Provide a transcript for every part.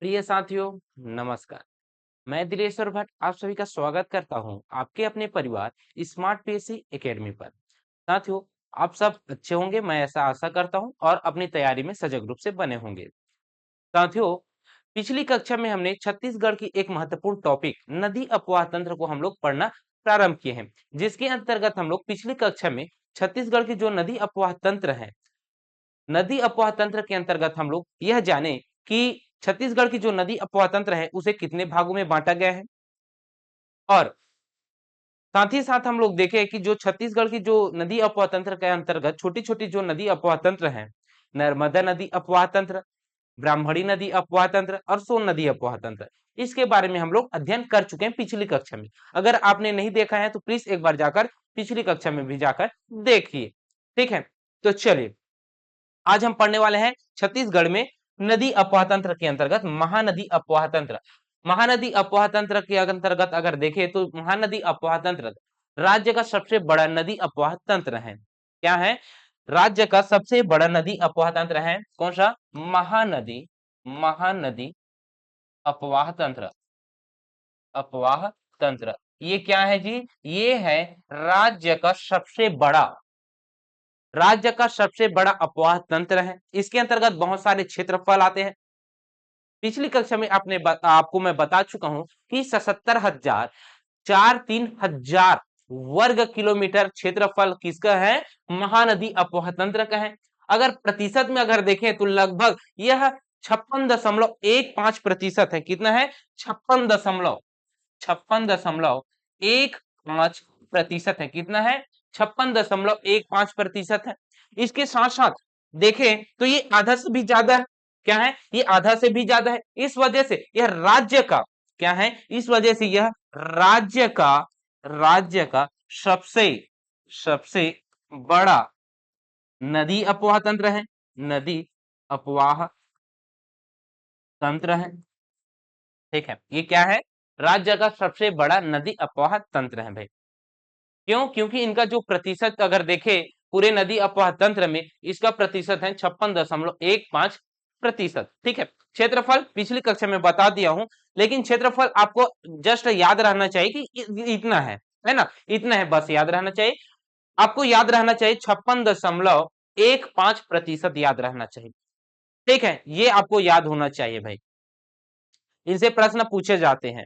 प्रिय साथियों, नमस्कार। मैं दिलेश्वर भट्ट आप सभी का स्वागत करता हूं आपके अपने परिवार स्मार्ट पीएससी एकेडमी पर। साथियों, आप सब अच्छे होंगे, मैं ऐसा आशा करता हूं और अपनी तैयारी में सजग रूप से बने होंगे। साथियों, पिछली कक्षा में हमने छत्तीसगढ़ की एक महत्वपूर्ण टॉपिक नदी अपवाह तंत्र को हम लोग पढ़ना प्रारंभ किए हैं, जिसके अंतर्गत हम लोग पिछली कक्षा में छत्तीसगढ़ की जो नदी अपवाह तंत्र है, नदी अपवाह तंत्र के अंतर्गत हम लोग यह जाने कि छत्तीसगढ़ की जो नदी अपवाह तंत्र है उसे कितने भागों में बांटा गया है, और साथ ही साथ हम लोग देखें कि जो छत्तीसगढ़ की जो नदी अपवाह तंत्र के अंतर्गत छोटी छोटी जो नदी अपवाह तंत्र है, नर्मदा नदी अपवाह तंत्र, ब्राह्मणी नदी अपवाह तंत्र और सोन नदी अपवाह तंत्र, इसके बारे में हम लोग अध्ययन कर चुके हैं पिछली कक्षा में। अगर आपने नहीं देखा है तो प्लीज एक बार जाकर पिछली कक्षा में भी जाकर देखिए। ठीक है, तो चलिए आज हम पढ़ने वाले हैं छत्तीसगढ़ में नदी अपवाह तंत्र के अंतर्गत महानदी अपवाह तंत्र। महानदी अपवाह तंत्र के अंतर्गत अगर देखें तो महानदी अपवाह तंत्र राज्य का सबसे बड़ा नदी अपवाह तंत्र है। क्या है? राज्य का सबसे बड़ा नदी अपवाह तंत्र है कौन सा? महानदी। महानदी अपवाह तंत्र। अपवाह तंत्र ये क्या है जी? ये है राज्य का सबसे बड़ा अपवाह तंत्र है। इसके अंतर्गत बहुत सारे क्षेत्रफल आते हैं। पिछली कक्षा में आपको मैं बता चुका हूं कि 77,000 4-3,000 वर्ग किलोमीटर क्षेत्रफल किसका है? महानदी अपवाह तंत्र का है। अगर प्रतिशत में अगर देखें तो लगभग यह 56.15% है। कितना है? 56.15% है। कितना है? 56.15% है। इसके साथ साथ देखें तो ये आधा से भी ज्यादा है। क्या है? ये आधा से भी ज्यादा है। इस वजह से यह राज्य का क्या है? इस वजह से यह राज्य का सबसे सबसे बड़ा नदी अपवाह तंत्र है। नदी अपवाह तंत्र है। ठीक है, ये क्या है? राज्य का सबसे बड़ा नदी अपवाह तंत्र है भाई। क्यों? क्योंकि इनका जो प्रतिशत अगर देखें पूरे नदी अपवाह तंत्र में, इसका प्रतिशत है 56.15%। ठीक है, क्षेत्रफल पिछली कक्षा में बता दिया हूं, लेकिन क्षेत्रफल आपको जस्ट याद रहना चाहिए कि इतना है ना? इतना है, बस याद रहना चाहिए। आपको याद रहना चाहिए 56.15% याद रहना चाहिए। ठीक है, ये आपको याद होना चाहिए भाई, इनसे प्रश्न पूछे जाते हैं।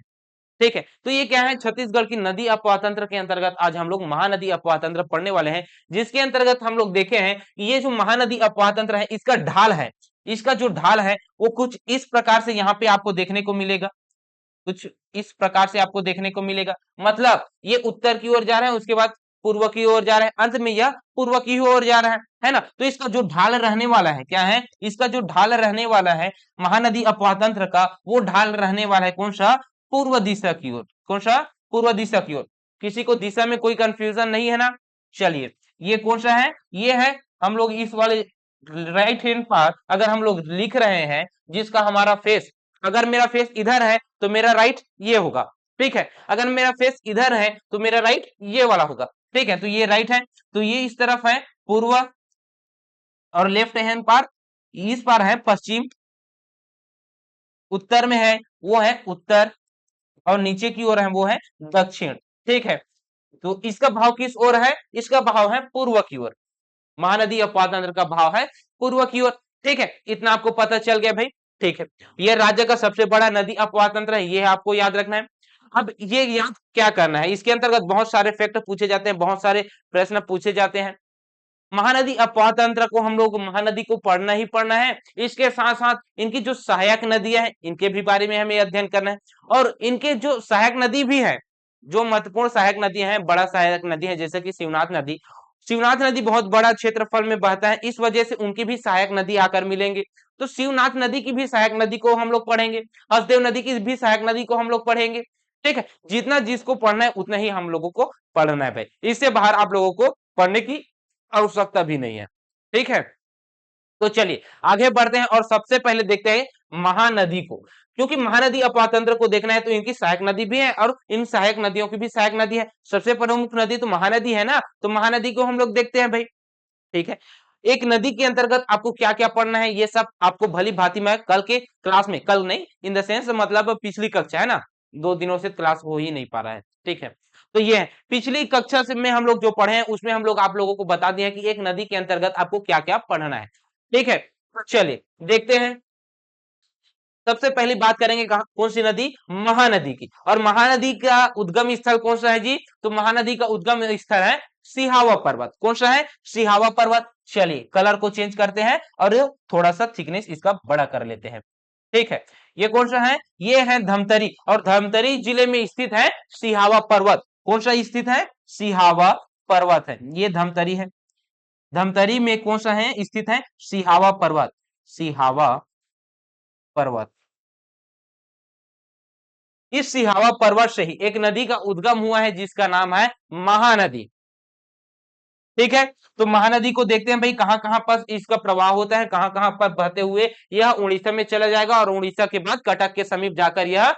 ठीक है, तो ये क्या है? छत्तीसगढ़ की नदी अपवाह तंत्र के अंतर्गत आज हम लोग महानदी अपवाह तंत्र पढ़ने वाले हैं, जिसके अंतर्गत हम लोग देखे हैं कि ये जो महानदी अपवाह तंत्र है इसका ढाल है, इसका जो ढाल है वो कुछ इस प्रकार से यहाँ पे आपको देखने को मिलेगा। कुछ इस प्रकार से आपको देखने को मिलेगा, मतलब ये उत्तर की ओर जा रहा है, उसके बाद पूर्व की ओर जा रहा है, अंत में यह पूर्व की ओर जा रहा है ना? तो इसका जो ढाल रहने वाला है, क्या है? इसका जो ढाल रहने वाला है महानदी अपवाह तंत्र का, वो ढाल रहने वाला है कौन सा? पूर्व दिशा की ओर। कौन सा? पूर्व दिशा की ओर। किसी को दिशा में कोई कंफ्यूजन नहीं है ना? चलिए, ये कौन सा है? ये है, हम लोग इस वाले राइट हैंड पार्ट अगर हम लोग लिख रहे हैं, जिसका हमारा फेस, अगर मेरा फेस इधर है तो मेरा राइट ये होगा। ठीक है, अगर मेरा फेस इधर है तो मेरा राइट ये वाला होगा। ठीक है, तो ये राइट है, तो ये इस तरफ है पूर्व, और लेफ्ट हैंड पार इस पार है पश्चिम, उत्तर में है वो है उत्तर, और नीचे की ओर है वो है दक्षिण। ठीक है, तो इसका भाव किस ओर है? इसका भाव है पूर्व की ओर। महानदी अपवाह तंत्र का भाव है पूर्व की ओर। ठीक है, इतना आपको पता चल गया भाई। ठीक है, यह राज्य का सबसे बड़ा नदी अपवाह तंत्र है, यह आपको याद रखना है। अब ये याद क्या करना है? इसके अंतर्गत बहुत सारे फैक्ट पूछे जाते हैं, बहुत सारे प्रश्न पूछे जाते हैं। महानदी अपवाह तंत्र को हम लोग महानदी को पढ़ना ही पढ़ना है, इसके साथ साथ इनकी जो सहायक नदियां हैं इनके भी बारे में हमें अध्ययन करना है, और इनके जो सहायक नदी भी है, जो महत्वपूर्ण सहायक नदियां हैं, बड़ा सहायक नदी है जैसे कि शिवनाथ नदी। शिवनाथ नदी बहुत बड़ा क्षेत्रफल में बहता है, इस वजह से उनकी भी सहायक नदी आकर मिलेंगे। तो शिवनाथ नदी की भी सहायक नदी को हम लोग पढ़ेंगे, हसदेव नदी की भी सहायक नदी को हम लोग पढ़ेंगे। ठीक है, जितना जिसको पढ़ना है उतना ही हम लोगों को पढ़ना है भाई, इससे बाहर आप लोगों को पढ़ने की आवश्यकता भी नहीं है। ठीक है, तो चलिए आगे बढ़ते हैं और सबसे पहले देखते हैं महानदी को। क्योंकि महानदी अपवाह तंत्र को देखना है तो इनकी सहायक नदी भी है और इन सहायक नदियों की भी सहायक नदी है। सबसे प्रमुख नदी तो महानदी है ना, तो महानदी को हम लोग देखते हैं भाई। ठीक है, एक नदी के अंतर्गत आपको क्या क्या पढ़ना है ये सब आपको भली भांति मैं कल के क्लास में, कल नहीं इन द सेंस मतलब पिछली कक्षा है ना, 2 दिनों से क्लास हो ही नहीं पा रहा है, ठीक है। तो ये है पिछली कक्षा से में हम लोग जो पढ़े हैं उसमें हम लोग आप लोगों को बता दिए कि एक नदी के अंतर्गत आपको क्या क्या पढ़ना है, ठीक है। तो चलिए देखते हैं, सबसे पहली बात करेंगे कहा कौन सी नदी, महानदी की। और महानदी का उद्गम स्थल कौन सा है जी, तो महानदी का उद्गम स्थल है सिहावा पर्वत। कौन सा है, सिहावा पर्वत। चलिए कलर को चेंज करते हैं और थोड़ा सा थिकनेस इसका बड़ा कर लेते हैं, ठीक है। ये कौन सा है, ये है धमतरी, और धमतरी जिले में स्थित है सिहावा पर्वत। कौन सा स्थित है, सिहावा पर्वत है, ये धमतरी है। धमतरी में कौन सा है स्थित है, सिहावा पर्वत, सिहावा पर्वत। इस सिहावा पर्वत से ही एक नदी का उद्गम हुआ है जिसका नाम है महानदी, ठीक है। तो महानदी को देखते हैं भाई कहां कहां पर इसका प्रवाह होता है, कहां कहां पर बहते हुए यह उड़ीसा में चला जाएगा और उड़ीसा के बाद कटक के समीप जाकर यह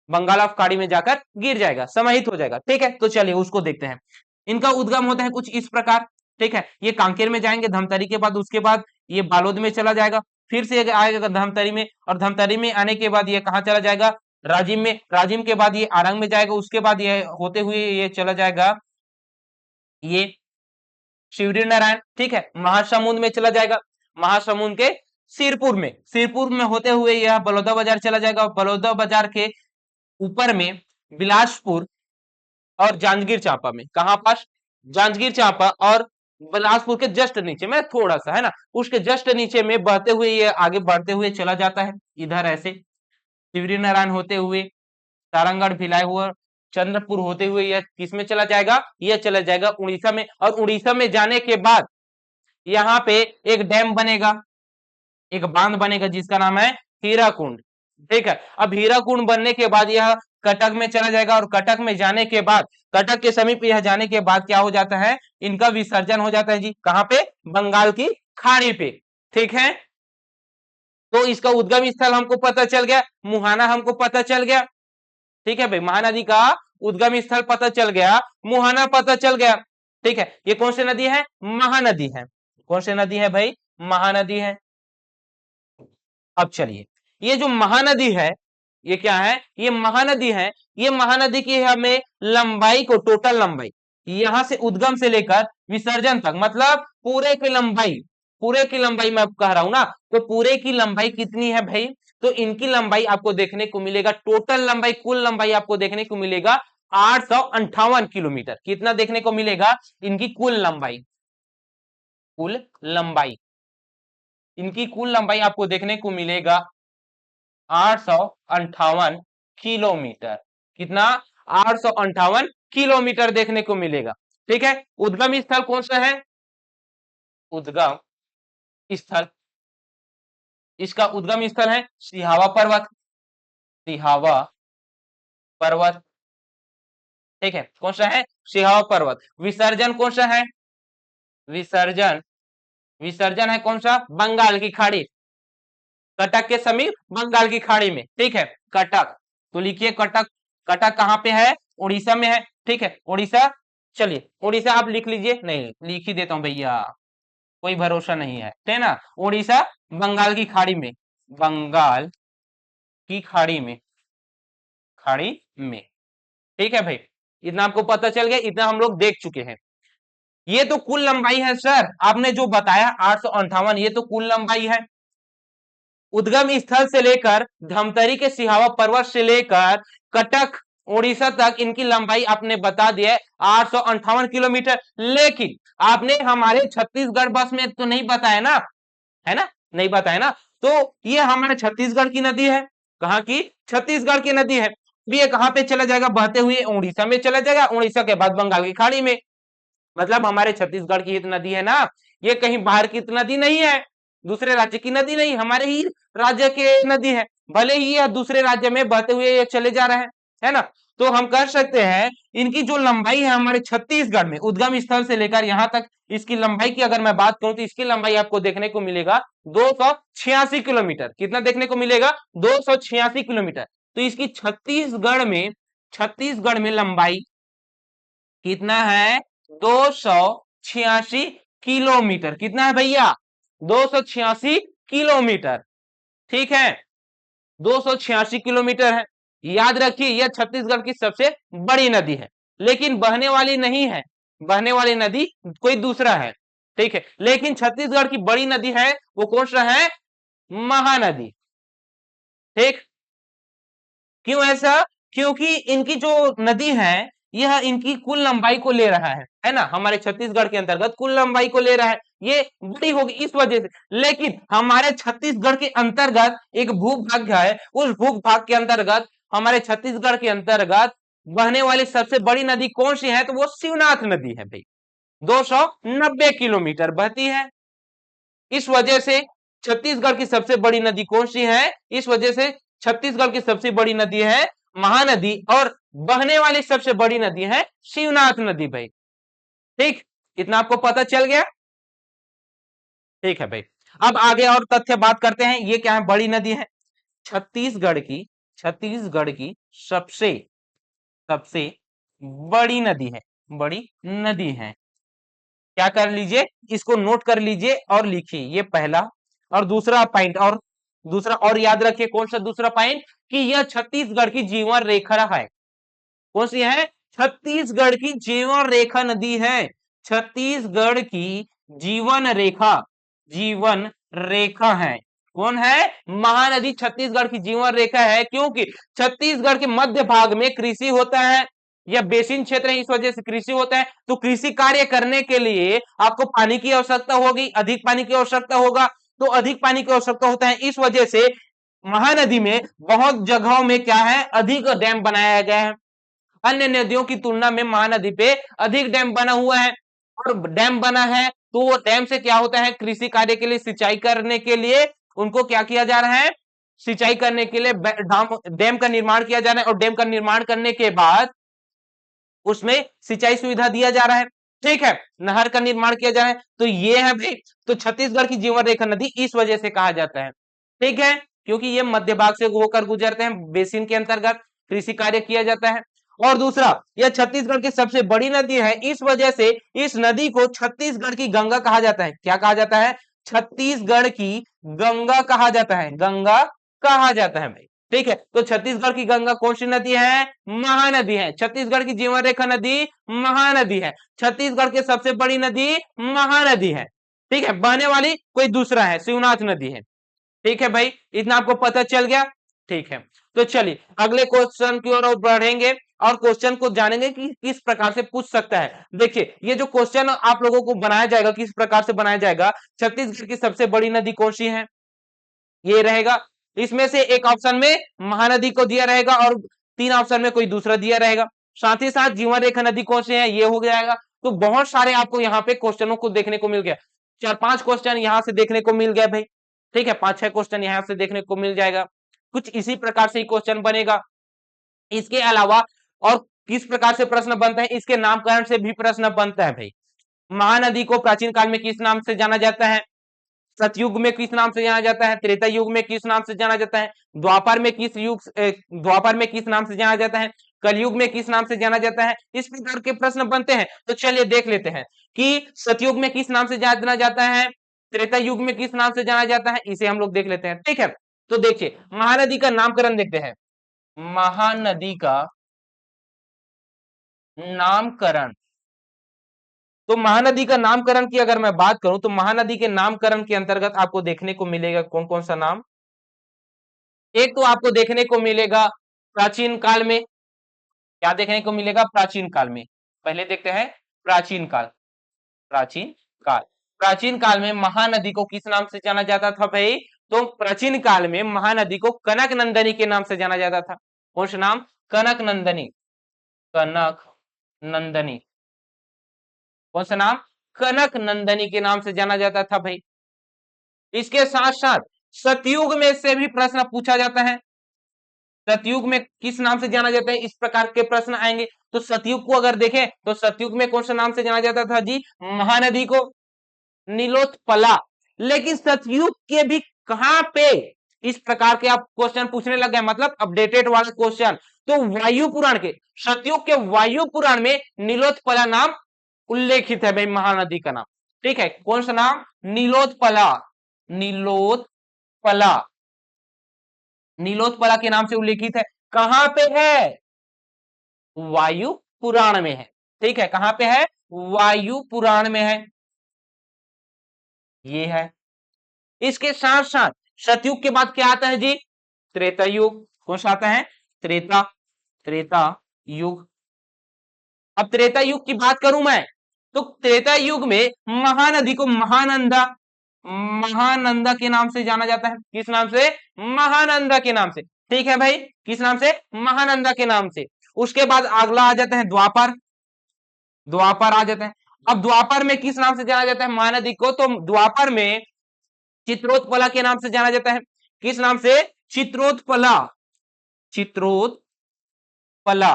बंगाल ऑफ खाड़ी में जाकर गिर जाएगा, समाहित हो जाएगा, ठीक है। तो चलिए उसको देखते हैं। इनका उद्गम होता है कुछ इस प्रकार, ठीक है। ये कांकेर में जाएंगे धमतरी के बाद, उसके बाद ये बालोद में चला जाएगा, फिर से आएगा धमतरी में, और धमतरी में आने के बाद ये कहाँ चला जाएगा, राजिम में, राजिम के बाद ये आरंग में जाएगा, उसके बाद ये होते हुए ये चला जाएगा ये शिवरी नारायण, ठीक है। महासमुंद में चला जाएगा, महासमुंद के सिरपुर में, सिरपुर में होते हुए यह बलौदा बाजार चला जाएगा, बलौदा बाजार के ऊपर में बिलासपुर और जांजगीर चांपा में, कहां पास, जांजगीर चांपा और बिलासपुर के जस्ट नीचे में थोड़ा सा है ना, उसके जस्ट नीचे में बहते हुए ये आगे बढ़ते हुए चला जाता है इधर ऐसे, शिवरी नारायण होते हुए सारंगढ़ भिलाई हुआ चंद्रपुर होते हुए यह किस में चला जाएगा, यह चला जाएगा उड़ीसा में। और उड़ीसा में जाने के बाद यहाँ पे एक डैम बनेगा, एक बांध बनेगा जिसका नाम है हीराकुंड, ठीक है। अब हीराकुंड बनने के बाद यह कटक में चला जाएगा, और कटक में जाने के बाद, कटक के समीप यह जाने के बाद क्या हो जाता है, इनका विसर्जन हो जाता है जी, कहां पे, बंगाल की खाड़ी पे, ठीक है। तो इसका उद्गम स्थल हमको पता चल गया, मुहाना हमको पता चल गया, ठीक है भाई। महानदी का उद्गम स्थल पता चल गया, मुहाना पता चल गया, ठीक है। ये कौन सी नदी है, महानदी है। कौन सी नदी है भाई, महानदी है। अब चलिए ये जो महानदी है ये क्या है, ये महानदी है, ये महानदी की हमें लंबाई को, टोटल लंबाई यहां से उद्गम से लेकर विसर्जन तक, मतलब पूरे की लंबाई, पूरे की लंबाई मैं कह रहा हूं ना, तो पूरे की लंबाई कितनी है भाई, तो इनकी लंबाई आपको देखने को मिलेगा, टोटल लंबाई, कुल लंबाई आपको देखने को मिलेगा 858 किलोमीटर। कितना देखने को मिलेगा, इनकी कुल लंबाई, कुल लंबाई, इनकी कुल लंबाई आपको देखने को मिलेगा 858 किलोमीटर। कितना, 858 किलोमीटर देखने को मिलेगा, ठीक है। उद्गम स्थल कौन सा है, उद्गम स्थल, इसका उद्गम स्थल है सिहावा पर्वत, सिहावा पर्वत, ठीक है। कौन सा है, सिहावा पर्वत। विसर्जन कौन सा है, विसर्जन, विसर्जन है कौन सा, बंगाल की खाड़ी, कटक के समीप बंगाल की खाड़ी में, ठीक है। कटक, तो लिखिए कटक, कटक कहां पे है, उड़ीसा में है, ठीक है, उड़ीसा। चलिए उड़ीसा आप लिख लीजिए, नहीं लिख ही देता हूं भैया, कोई भरोसा नहीं है, ठीक है ना। उड़ीसा बंगाल की खाड़ी में, बंगाल की खाड़ी में, खाड़ी में, ठीक है भाई। इतना आपको पता चल गया, इतना हम लोग देख चुके हैं। ये तो कुल लंबाई है सर, आपने जो बताया 858, ये तो कुल लंबाई है। उद्गम स्थल से लेकर धमतरी के सिहावा पर्वत से लेकर कटक उड़ीसा तक इनकी लंबाई आपने बता दिया 858 किलोमीटर, लेकिन आपने हमारे छत्तीसगढ़ बस में तो नहीं बताया ना, है ना, नहीं बताया ना। तो ये हमारे छत्तीसगढ़ की नदी है, कहाँ की, छत्तीसगढ़ की नदी है। ये कहां पे चला जाएगा, बहते हुए उड़ीसा में चला जाएगा, उड़ीसा के बाद बंगाल की खाड़ी में, मतलब हमारे छत्तीसगढ़ की नदी है ना, ये कहीं बाहर की नदी नहीं है, दूसरे राज्य की नदी नहीं, हमारे ही राज्य के नदी है, भले ही यह दूसरे राज्य में बहते हुए ये चले जा रहे हैं, है ना। तो हम कह सकते हैं इनकी जो लंबाई है हमारे छत्तीसगढ़ में उद्गम स्थल से लेकर यहां तक, इसकी लंबाई की अगर मैं बात करूं तो इसकी लंबाई आपको देखने को मिलेगा 286 किलोमीटर। कितना देखने को मिलेगा, 286 किलोमीटर। तो इसकी छत्तीसगढ़ में लंबाई कितना है, 286 किलोमीटर। कितना है भैया? 286 किलोमीटर। ठीक है, 286 किलोमीटर है। याद रखिए यह छत्तीसगढ़ की सबसे बड़ी नदी है, लेकिन बहने वाली नहीं है, बहने वाली नदी कोई दूसरा है। ठीक है, लेकिन छत्तीसगढ़ की बड़ी नदी है, वो कौन सा है? महानदी। ठीक, क्यों ऐसा? क्योंकि इनकी जो नदी है यह इनकी कुल लंबाई को ले रहा है ना, हमारे छत्तीसगढ़ के अंतर्गत कुल लंबाई को ले रहा है, ये बड़ी होगी इस वजह से। लेकिन हमारे छत्तीसगढ़ के अंतर्गत एक भूभाग है, उस भूभाग के अंतर्गत हमारे छत्तीसगढ़ के अंतर्गत बहने वाली सबसे बड़ी नदी कौन सी है? तो वो शिवनाथ नदी है भाई, 290 किलोमीटर बहती है। इस वजह से छत्तीसगढ़ की सबसे बड़ी नदी कौन सी है? इस वजह से छत्तीसगढ़ की सबसे बड़ी नदी है महानदी, और बहने वाली सबसे बड़ी नदी है शिवनाथ नदी भाई। ठीक, इतना आपको पता चल गया? ठीक है भाई, अब आगे और तथ्य बात करते हैं। ये क्या है? बड़ी नदी है, छत्तीसगढ़ की सबसे सबसे बड़ी नदी है, बड़ी नदी है। क्या कर लीजिए, इसको नोट कर लीजिए और लिखिए, ये पहला। और दूसरा पॉइंट, और दूसरा और याद रखिए, कौन सा दूसरा पॉइंट? कि यह छत्तीसगढ़ की जीवन रेखा है। कौन सी है? छत्तीसगढ़ की जीवन रेखा नदी है, छत्तीसगढ़ की जीवन रेखा, जीवन रेखा है। कौन है? महानदी छत्तीसगढ़ की जीवन रेखा है, क्योंकि छत्तीसगढ़ के मध्य भाग में कृषि होता है, यह बेसिन क्षेत्र है, इस वजह से कृषि होता है। तो कृषि कार्य करने के लिए आपको पानी की आवश्यकता होगी, अधिक पानी की आवश्यकता होगा, तो अधिक पानी की आवश्यकता होता है। इस वजह से महानदी में बहुत जगहों में क्या है? अधिक डैम बनाया गया है। अन्य नदियों की तुलना में महानदी पे अधिक डैम बना हुआ है, और डैम बना है तो वो डैम से क्या होता है? कृषि कार्य के लिए, सिंचाई करने के लिए उनको क्या किया जा रहा है? सिंचाई करने के लिए डैम का निर्माण किया जा रहा है, और डैम का निर्माण करने के बाद उसमें सिंचाई सुविधा दिया जा रहा है। ठीक है, नहर का निर्माण किया जा रहा है, तो ये है भाई। तो छत्तीसगढ़ की जीवन रेखा नदी इस वजह से कहा जाता है। ठीक है, क्योंकि ये मध्य भाग से होकर गुजरते हैं, बेसिन के अंतर्गत कृषि कार्य किया जाता है। और दूसरा, यह छत्तीसगढ़ की सबसे बड़ी नदी है, इस वजह से इस नदी को छत्तीसगढ़ की गंगा कहा जाता है। क्या कहा जाता है? छत्तीसगढ़ की गंगा कहा जाता है, गंगा कहा जाता है भाई। ठीक है, तो छत्तीसगढ़ की गंगा कौन सी नदी है? महानदी है। छत्तीसगढ़ की जीवन रेखा नदी महानदी है। छत्तीसगढ़ की सबसे बड़ी नदी महानदी है। ठीक है, बहने वाली कोई दूसरा है, शिवनाथ नदी है। ठीक है भाई, इतना आपको पता चल गया? ठीक है, तो चलिए अगले क्वेश्चन की ओर बढ़ेंगे, और क्वेश्चन को जानेंगे कि किस प्रकार से पूछ सकता है। देखिए, ये जो क्वेश्चन आप लोगों को बनाया जाएगा, किस प्रकार से बनाया जाएगा? छत्तीसगढ़ की सबसे बड़ी नदी कौन सी है, ये रहेगा। इसमें से एक ऑप्शन में महानदी को दिया रहेगा, और 3 ऑप्शन में कोई दूसरा दिया रहेगा। साथ ही साथ जीवन रेखा नदी कौन सी है, ये हो जाएगा। तो बहुत सारे आपको यहाँ पे क्वेश्चनों को देखने को मिल गया। 4-5 क्वेश्चन यहाँ से देखने को मिल गया भाई। ठीक है, 5-6 क्वेश्चन यहाँ से देखने को मिल जाएगा। कुछ इसी प्रकार से क्वेश्चन बनेगा। इसके अलावा और किस प्रकार से प्रश्न बनता है? इसके नामकरण से भी प्रश्न बनता है भाई। महानदी को प्राचीन काल में किस नाम से जाना जाता है? सतयुग में किस नाम से जाना जाता है? त्रेता युग में किस नाम से जाना जाता है? द्वापर में किस नाम से जाना जाता है? कलयुग में किस नाम से जाना जाता है? इस प्रकार के प्रश्न बनते हैं। तो चलिए देख लेते हैं कि सतयुग में किस नाम से जाना जाता है, त्रेता युग में किस नाम से जाना जाता है, इसे हम लोग देख लेते हैं। ठीक है, तो देखिए महानदी का नामकरण देखते हैं। महानदी का नामकरण, तो महानदी का नामकरण की अगर मैं बात करूं, तो महानदी के नामकरण के अंतर्गत आपको देखने को मिलेगा कौन कौन सा नाम। एक तो आपको देखने को मिलेगा प्राचीन काल में, क्या देखने को मिलेगा? प्राचीन काल में। पहले देखते हैं प्राचीन काल। प्राचीन काल, प्राचीन काल में महानदी को किस नाम से जाना जाता था भाई? तो प्राचीन काल में महानदी को कनक नंदनी के नाम से जाना जाता था। कौन सा नाम? कनक नंदनी, कनक नंदनी। कौन सा नाम? कनक नंदनी के नाम से जाना जाता था भाई। इसके साथ साथ सतयुग में से भी प्रश्न पूछा जाता है। सतयुग में किस नाम से जाना जाता है, इस प्रकार के प्रश्न आएंगे। तो सतयुग को अगर देखें, तो सतयुग में कौन सा नाम से जाना जाता था जी? महानदी को नीलोत्पला। लेकिन सतयुग के भी कहां पे, इस प्रकार के आप क्वेश्चन पूछने लग गए, मतलब अपडेटेड वाला क्वेश्चन। तो वायु पुराण के, सतयुग के वायु पुराण में नीलोत्पला नाम उल्लेखित है भाई, महानदी का नाम। ठीक है, कौन सा नाम? नीलोत्पला। नीलोत्पला, नीलोत्पला के नाम से उल्लेखित है। कहां पे है? वायु पुराण में है। ठीक है, कहां पे है? वायु पुराण में है, ये है। इसके साथ साथ सतयुग के बाद क्या आता है जी? त्रेता युग। कौन सा आता है? त्रेता, त्रेता युग। अब त्रेता युग की बात करूं मैं, तो त्रेता युग में महानदी को महानंदा, महानंदा के नाम से जाना जाता है। किस नाम से? महानंदा के नाम से। ठीक है भाई, किस नाम से? महानंदा के नाम से। उसके बाद अगला आ जाता है द्वापर। द्वापर आ जाता है। अब द्वापर में किस नाम से जाना जाता है महानदी को? तो द्वापर में चित्रोत्पला के नाम से जाना जाता है। किस नाम से? चित्रोत्पला, चित्रोत्पला।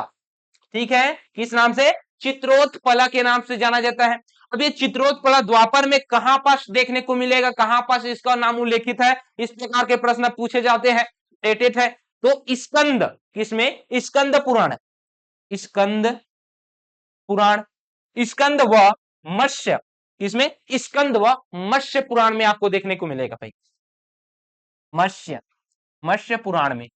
ठीक है, किस नाम से? चित्रोत्पला के नाम से जाना जाता है। अब ये चित्रोत्पला द्वापर में कहां पास देखने को मिलेगा, कहां पास इसका नाम उल्लेखित है? इस प्रकार के प्रश्न पूछे जाते हैं, डेटेड है। तो स्कंद, किसमें? स्कंद पुराण, स्कंद पुराण, स्कंद व मत्स्य, किसमें? स्कंद व मत्स्य पुराण में आपको देखने को मिलेगा भाई। मत्स्य, मत्स्य पुराण में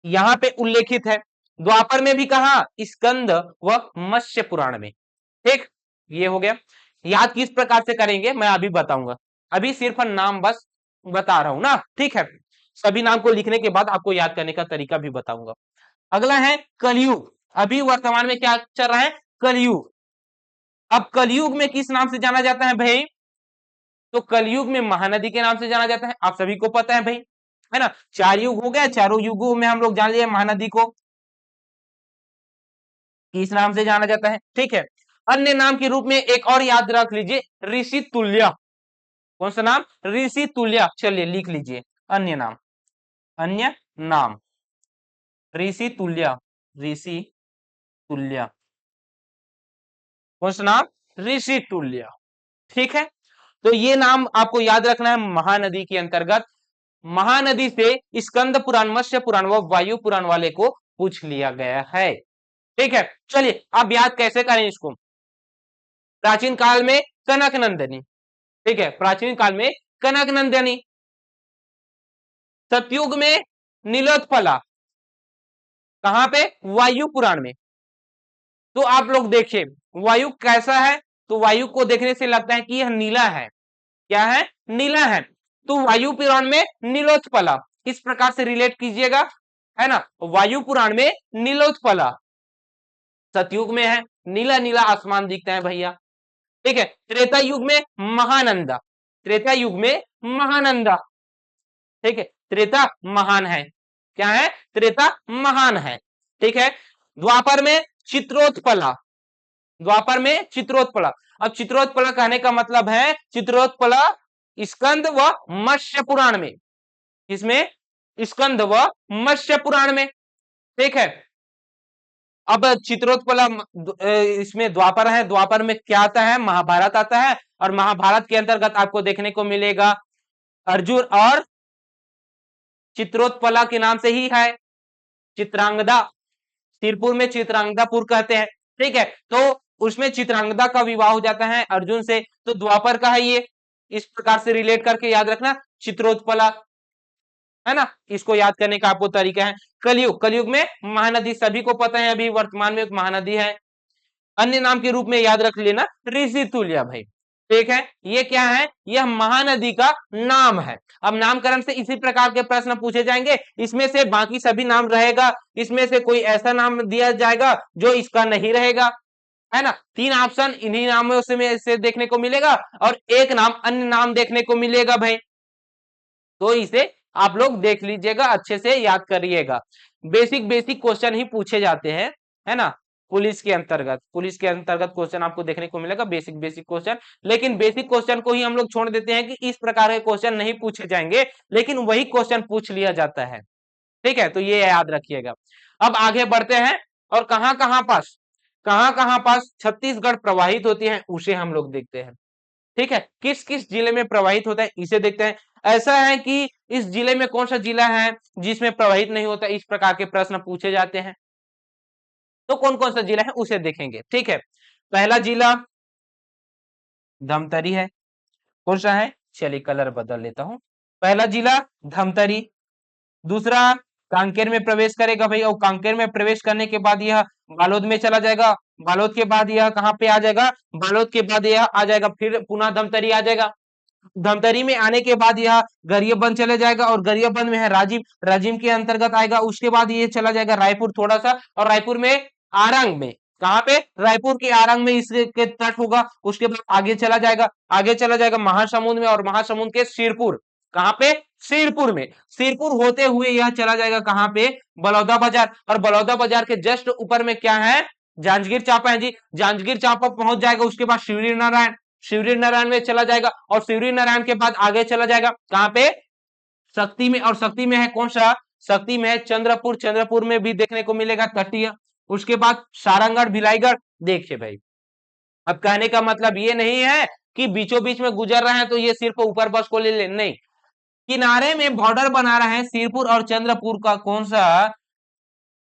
यहां पे उल्लेखित है। द्वापर में भी कहा? स्कंद व मत्स्य पुराण में। ठीक, ये हो गया। याद किस प्रकार से करेंगे मैं अभी बताऊंगा, अभी सिर्फ नाम बस बता रहा हूं ना। ठीक है, सभी नाम को लिखने के बाद आपको याद करने का तरीका भी बताऊंगा। अगला है कलयुग। अभी वर्तमान में क्या चल रहा है? कलयुग। अब कलयुग में किस नाम से जाना जाता है भाई? तो कलयुग में महानदी के नाम से जाना जाता है, आप सभी को पता है भाई, है ना। 4 युग हो गया, चारों युगों में हम लोग जान लिए महानदी को किस नाम से जाना जाता है। ठीक है, अन्य नाम के रूप में एक और याद रख लीजिए, ऋषि तुल्य। कौन सा नाम? ऋषि तुल्य। चलिए लिख लीजिए, अन्य नाम, अन्य नाम ऋषि तुल्य, ऋषि तुल्य। कौन सा नाम? ऋषि तुल्य। ठीक है, तो ये नाम आपको याद रखना है महानदी के अंतर्गत। महानदी से स्कंद पुराण, मत्स्य पुराण व वायु पुराण वाले को पूछ लिया गया है। ठीक है, चलिए अब याद कैसे करें इसको। प्राचीन काल में कनक नंदिनी, ठीक है, प्राचीन काल में कनक नंदिनी। सतयुग में नीलोत्पला, कहां पे? वायु पुराण में। तो आप लोग देखिए वायु कैसा है, तो वायु को देखने से लगता है कि यह नीला है। क्या है? नीला है। तो वायु पुराण में नीलोत्पला, किस प्रकार से रिलेट कीजिएगा, है ना। वायु पुराण में नीलोत्पला, सतयुग में है, नीला नीला आसमान दिखता है भैया। ठीक है, त्रेता युग में महानंदा, त्रेता युग में महानंदा। ठीक है, त्रेता महान है। क्या है? त्रेता महान है। ठीक है, द्वापर में चित्रोत्पला, द्वापर में चित्रोत्पला। अब चित्रोत्पला कहने का मतलब है चित्रोत्पला स्कंद व मत्स्य पुराण में, इसमें स्कंद व मत्स्य पुराण में। ठीक है, अब चित्रोत्पला इसमें द्वापर है, द्वापर में क्या आता है? महाभारत आता है, और महाभारत के अंतर्गत आपको देखने को मिलेगा अर्जुन और चित्रोत्पला के नाम से ही है चित्रांगदा, सिरपुर में चित्रांगदापुर कहते हैं। ठीक है, तो उसमें चित्रांगदा का विवाह हो जाता है अर्जुन से, तो द्वापर का है ये। इस प्रकार से रिलेट करके याद रखना चित्रोत्पला, है ना। इसको याद करने का आपको तरीका है। कलयुग, कलयुग में महानदी सभी को पता है, अभी वर्तमान में एक महानदी है। अन्य नाम के रूप में याद रख लेना ऋषि तुल्य भाई। ठीक है, ये क्या है? यह महानदी का नाम है। अब नामकरण से इसी प्रकार के प्रश्न पूछे जाएंगे, इसमें से बाकी सभी नाम रहेगा, इसमें से कोई ऐसा नाम दिया जाएगा जो इसका नहीं रहेगा, है ना। 3 ऑप्शन इन्हीं नामों से देखने को मिलेगा, और एक नाम अन्य नाम देखने को मिलेगा भाई। तो इसे आप लोग देख लीजिएगा, अच्छे से याद करिएगा। बेसिक बेसिक क्वेश्चन ही पूछे जाते हैं, है ना। पुलिस के अंतर्गत, पुलिस के अंतर्गत क्वेश्चन आपको देखने को मिलेगा, बेसिक बेसिक क्वेश्चन। लेकिन बेसिक क्वेश्चन को ही हम लोग छोड़ देते हैं कि इस प्रकार के क्वेश्चन नहीं पूछे जाएंगे, लेकिन वही क्वेश्चन पूछ लिया जाता है। ठीक है, तो ये याद रखिएगा। अब आगे बढ़ते हैं, और कहां पास छत्तीसगढ़ प्रवाहित होती है उसे हम लोग देखते हैं। ठीक है, किस किस जिले में प्रवाहित होता है इसे देखते हैं। ऐसा है कि इस जिले में कौन सा जिला है जिसमें प्रवाहित नहीं होता, इस प्रकार के प्रश्न पूछे जाते हैं। तो कौन कौन सा जिला है उसे देखेंगे। ठीक है, पहला जिला धमतरी है। कौन सा है? चलिए कलर बदल लेता हूं। पहला जिला धमतरी, दूसरा कांकेर में प्रवेश करेगा भाई, और कांकेर में प्रवेश करने के बाद यह बालोद में चला जाएगा। बालोद के बाद यह कहां पे आ जाएगा? बालोद के बाद यह आ जाएगा फिर पुनः धमतरी आ जाएगा। धमतरी में आने के बाद यह गरियाबंद चले जाएगा, और गरियाबंद में है राजिम, राजिम के अंतर्गत आएगा। उसके बाद ये चला जाएगा रायपुर थोड़ा सा, और रायपुर में आरंग में, कहां पे? रायपुर के आरंग में इसके तट होगा। उसके बाद आगे चला जाएगा, आगे चला जाएगा महासमुंद में, और महासमुंद के सिरपुर, कहां पे? सिरपुर में। सिरपुर होते हुए यह चला जाएगा कहां पे? बलौदा बाजार, और बलौदा बाजार के जस्ट ऊपर में क्या है? जांजगीर चांपा है जी। जांजगीर चांपा पहुंच जाएगा, उसके बाद शिवरी नारायण, शिवरी नारायण में चला जाएगा, और शिवरी नारायण के बाद आगे चला जाएगा कहां पे? शक्ति में, और शक्ति में है कौन सा? शक्ति में है चंद्रपुर, चंद्रपुर में भी देखने को मिलेगा तटीय। उसके बाद सारंगढ़, भिलाईगढ़। देखिए भाई, अब कहने का मतलब ये नहीं है कि बीचों बीच में गुजर रहे हैं तो ये सिर्फ ऊपर बस को ले ले, नहीं, किनारे में बॉर्डर बना रहा है सिरपुर और चंद्रपुर का। कौन सा?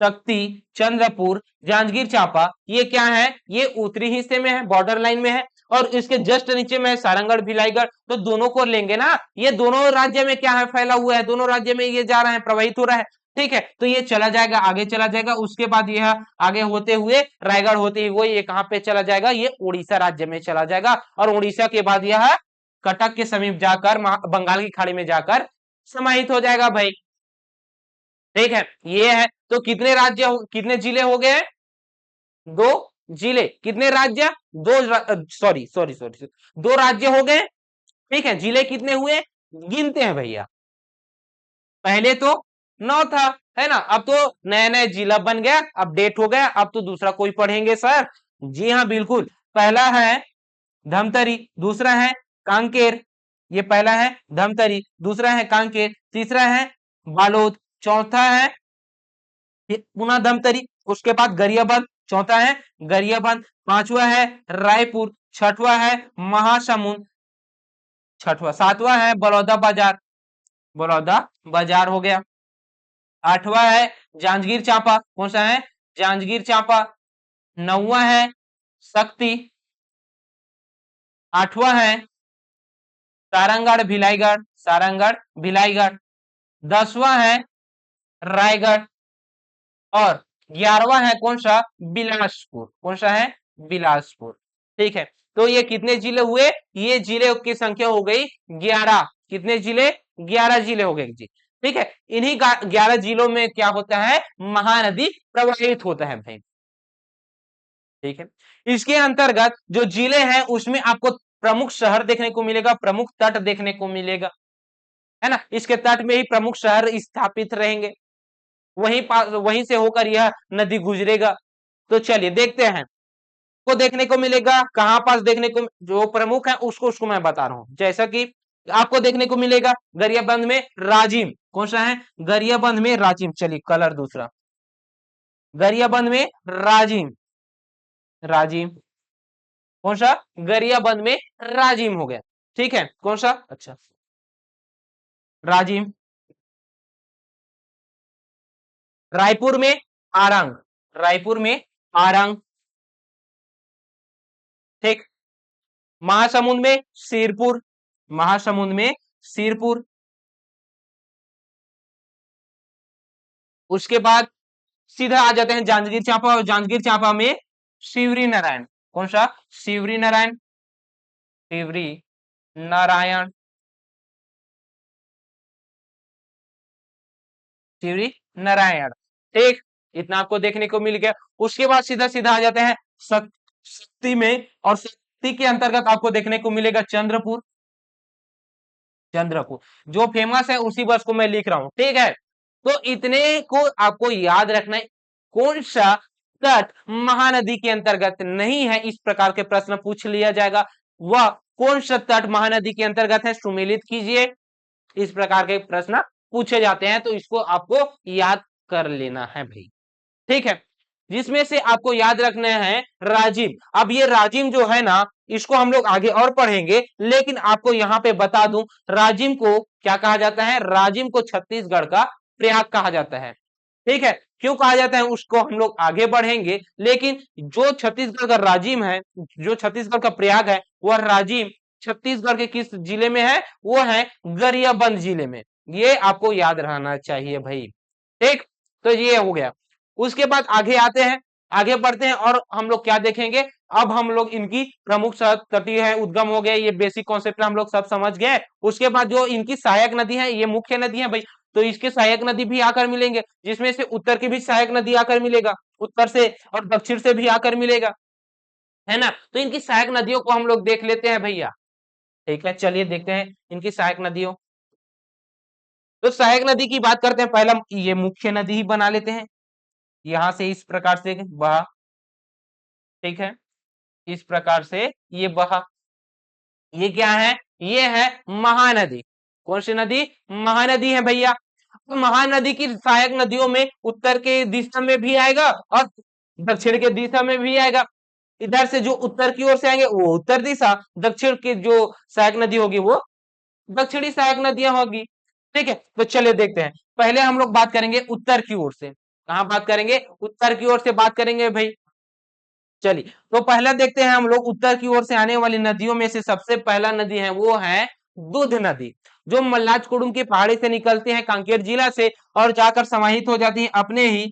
शक्ति, चंद्रपुर, जांजगीर चांपा, ये क्या है? ये उत्तरी हिस्से में है, बॉर्डर लाइन में है, और इसके जस्ट नीचे में सारंगढ़, भिलाईगढ़। तो दोनों को लेंगे ना, ये दोनों राज्य में क्या है? फैला हुआ है, दोनों राज्य में ये जा रहा है, प्रवाहित हो रहा है। ठीक है, तो ये चला जाएगा, आगे चला जाएगा। उसके बाद यह आगे होते हुए रायगढ़ होते हुए ये कहां पे चला जाएगा? ये उड़ीसा राज्य में चला जाएगा, और उड़ीसा के बाद यह कटक के समीप जाकर बंगाल की खाड़ी में जाकर समाहित हो जाएगा भाई। ठीक है, ये है। तो कितने राज्य कितने जिले हो गए? दो जिले। कितने राज्य? दो, सॉरी सॉरी सॉरी, दो राज्य हो गए। ठीक है, जिले कितने हुए? गिनते हैं भैया। पहले तो 9 था, है ना? अब तो नया नया जिला बन गया, अपडेट हो गया। अब तो दूसरा कोई पढ़ेंगे सर? जी हाँ बिल्कुल। पहला है धमतरी, दूसरा है कांकेर। ये पहला है धमतरी, दूसरा है कांकेर, तीसरा है बालोद, चौथा है पुनः धमतरी, उसके बाद गरियाबंद, चौथा है गरियाबंद, पांचवा है रायपुर, छठवा है महासमुंद, छठवा, सातवां है बलौदा बाजार, बलौदा बाजार हो गया। आठवां है जांजगीर चांपा, कौन सा है? जांजगीर चांपा। नौवां है शक्ति, आठवां है सारंगढ़, भिलाईगढ़, सारंगढ़, भिलाईगढ़। 10वां है रायगढ़, और 11वां है कौन सा? बिलासपुर। कौन सा है? बिलासपुर। ठीक है, तो ये कितने जिले हुए? ये जिले की संख्या हो गई 11। कितने जिले? 11 जिले हो गए जी। ठीक है, इन्हीं 11 जिलों में क्या होता है? महानदी प्रवाहित होता है भाई। ठीक है, इसके अंतर्गत जो जिले हैं उसमें आपको प्रमुख शहर देखने को मिलेगा, प्रमुख तट देखने को मिलेगा, है ना? इसके तट में ही प्रमुख शहर स्थापित रहेंगे, वहीं से होकर यह नदी गुजरेगा। तो चलिए देखते हैं, को देखने को मिलेगा कहां पास? देखने को जो प्रमुख है उसको उसको मैं बता रहा हूं। जैसा कि आपको देखने को मिलेगा गरियाबंद में राजिम। कौन सा है? गरियाबंद में राजिम। चलिए कलर दूसरा, गरियाबंद में राजिम, राजिम। कौन सा? गरियाबंद में राजिम हो गया। ठीक है, कौन सा? अच्छा, राजिम। रायपुर में आरंग, रायपुर में आरंग। ठीक, महासमुंद में सिरपुर, महासमुंद में सिरपुर। उसके बाद सीधा आ जाते हैं जांजगीर चांपा, और जांजगीर चांपा में शिवरी नारायण। कौन सा? शिवरी नारायण, शिवरी नारायण, शिवरी नारायण। ठीक, इतना आपको देखने को मिल गया। उसके बाद सीधा सीधा आ जाते हैं शक्ति में, और शक्ति के अंतर्गत आपको देखने को मिलेगा चंद्रपुर, चंद्रपुर जो फेमस है उसी बस को मैं लिख रहा हूं। ठीक है, तो इतने को आपको याद रखना है। कौन सा तट महानदी के अंतर्गत नहीं है? इस प्रकार के प्रश्न पूछ लिया जाएगा। वह कौन सा तट महानदी के अंतर्गत है? सुमेलित कीजिए। इस प्रकार के प्रश्न पूछे जाते हैं, तो इसको आपको याद कर लेना है भाई। ठीक है, जिसमें से आपको याद रखना है राजिम। अब ये राजिम जो है ना, इसको हम लोग आगे और पढ़ेंगे, लेकिन आपको यहाँ पे बता दूं, राजिम को क्या कहा जाता है? राजिम को छत्तीसगढ़ का प्रयाग कहा जाता है। ठीक है, क्यों कहा जाता है उसको हम लोग आगे बढ़ेंगे, लेकिन जो छत्तीसगढ़ का राजिम है, जो छत्तीसगढ़ का प्रयाग है, वह राजिम छत्तीसगढ़ के किस जिले में है? वो है गरियाबंद जिले में। ये आपको याद रहना चाहिए भाई। ठीक, तो ये हो गया। उसके बाद आगे आते हैं, आगे बढ़ते हैं और हम लोग क्या देखेंगे? अब हम लोग इनकी प्रमुख तटीय है, उद्गम हो गए, ये बेसिक कॉन्सेप्ट हम लोग सब समझ गए। उसके बाद जो इनकी सहायक नदी है, ये मुख्य नदी है भाई, तो इसके सहायक नदी भी आकर मिलेंगे, जिसमें से उत्तर की भी सहायक नदी आकर मिलेगा, उत्तर से और दक्षिण से भी आकर मिलेगा, है ना। तो इनकी सहायक नदियों को हम लोग देख लेते हैं भैया। ठीक है, चलिए देखते हैं इनकी सहायक नदियों। तो सहायक नदी की बात करते हैं, पहला ये मुख्य नदी ही बना लेते हैं, यहां से इस प्रकार से बहा। ठीक है, इस प्रकार से ये बहा। ये क्या है? ये है महानदी। कौन सी नदी? महानदी है भैया। तो महानदी की सहायक नदियों में उत्तर के दिशा में भी आएगा और दक्षिण के दिशा में भी आएगा। इधर से जो उत्तर की ओर से आएंगे वो उत्तर दिशा, दक्षिण की जो सहायक नदी होगी वो दक्षिणी सहायक नदियां होगी। ठीक है, तो चलिए देखते हैं। पहले हम लोग बात करेंगे उत्तर की ओर से। कहां बात करेंगे? उत्तर की ओर से बात करेंगे भाई। चलिए, तो पहला देखते हैं हम लोग उत्तर की ओर से आने वाली नदियों में से सबसे पहला नदी है वो है दूध नदी, जो मल्लाजकुडुम की पहाड़ी से निकलती है कांकेर जिला से और जाकर समाहित हो जाती है अपने ही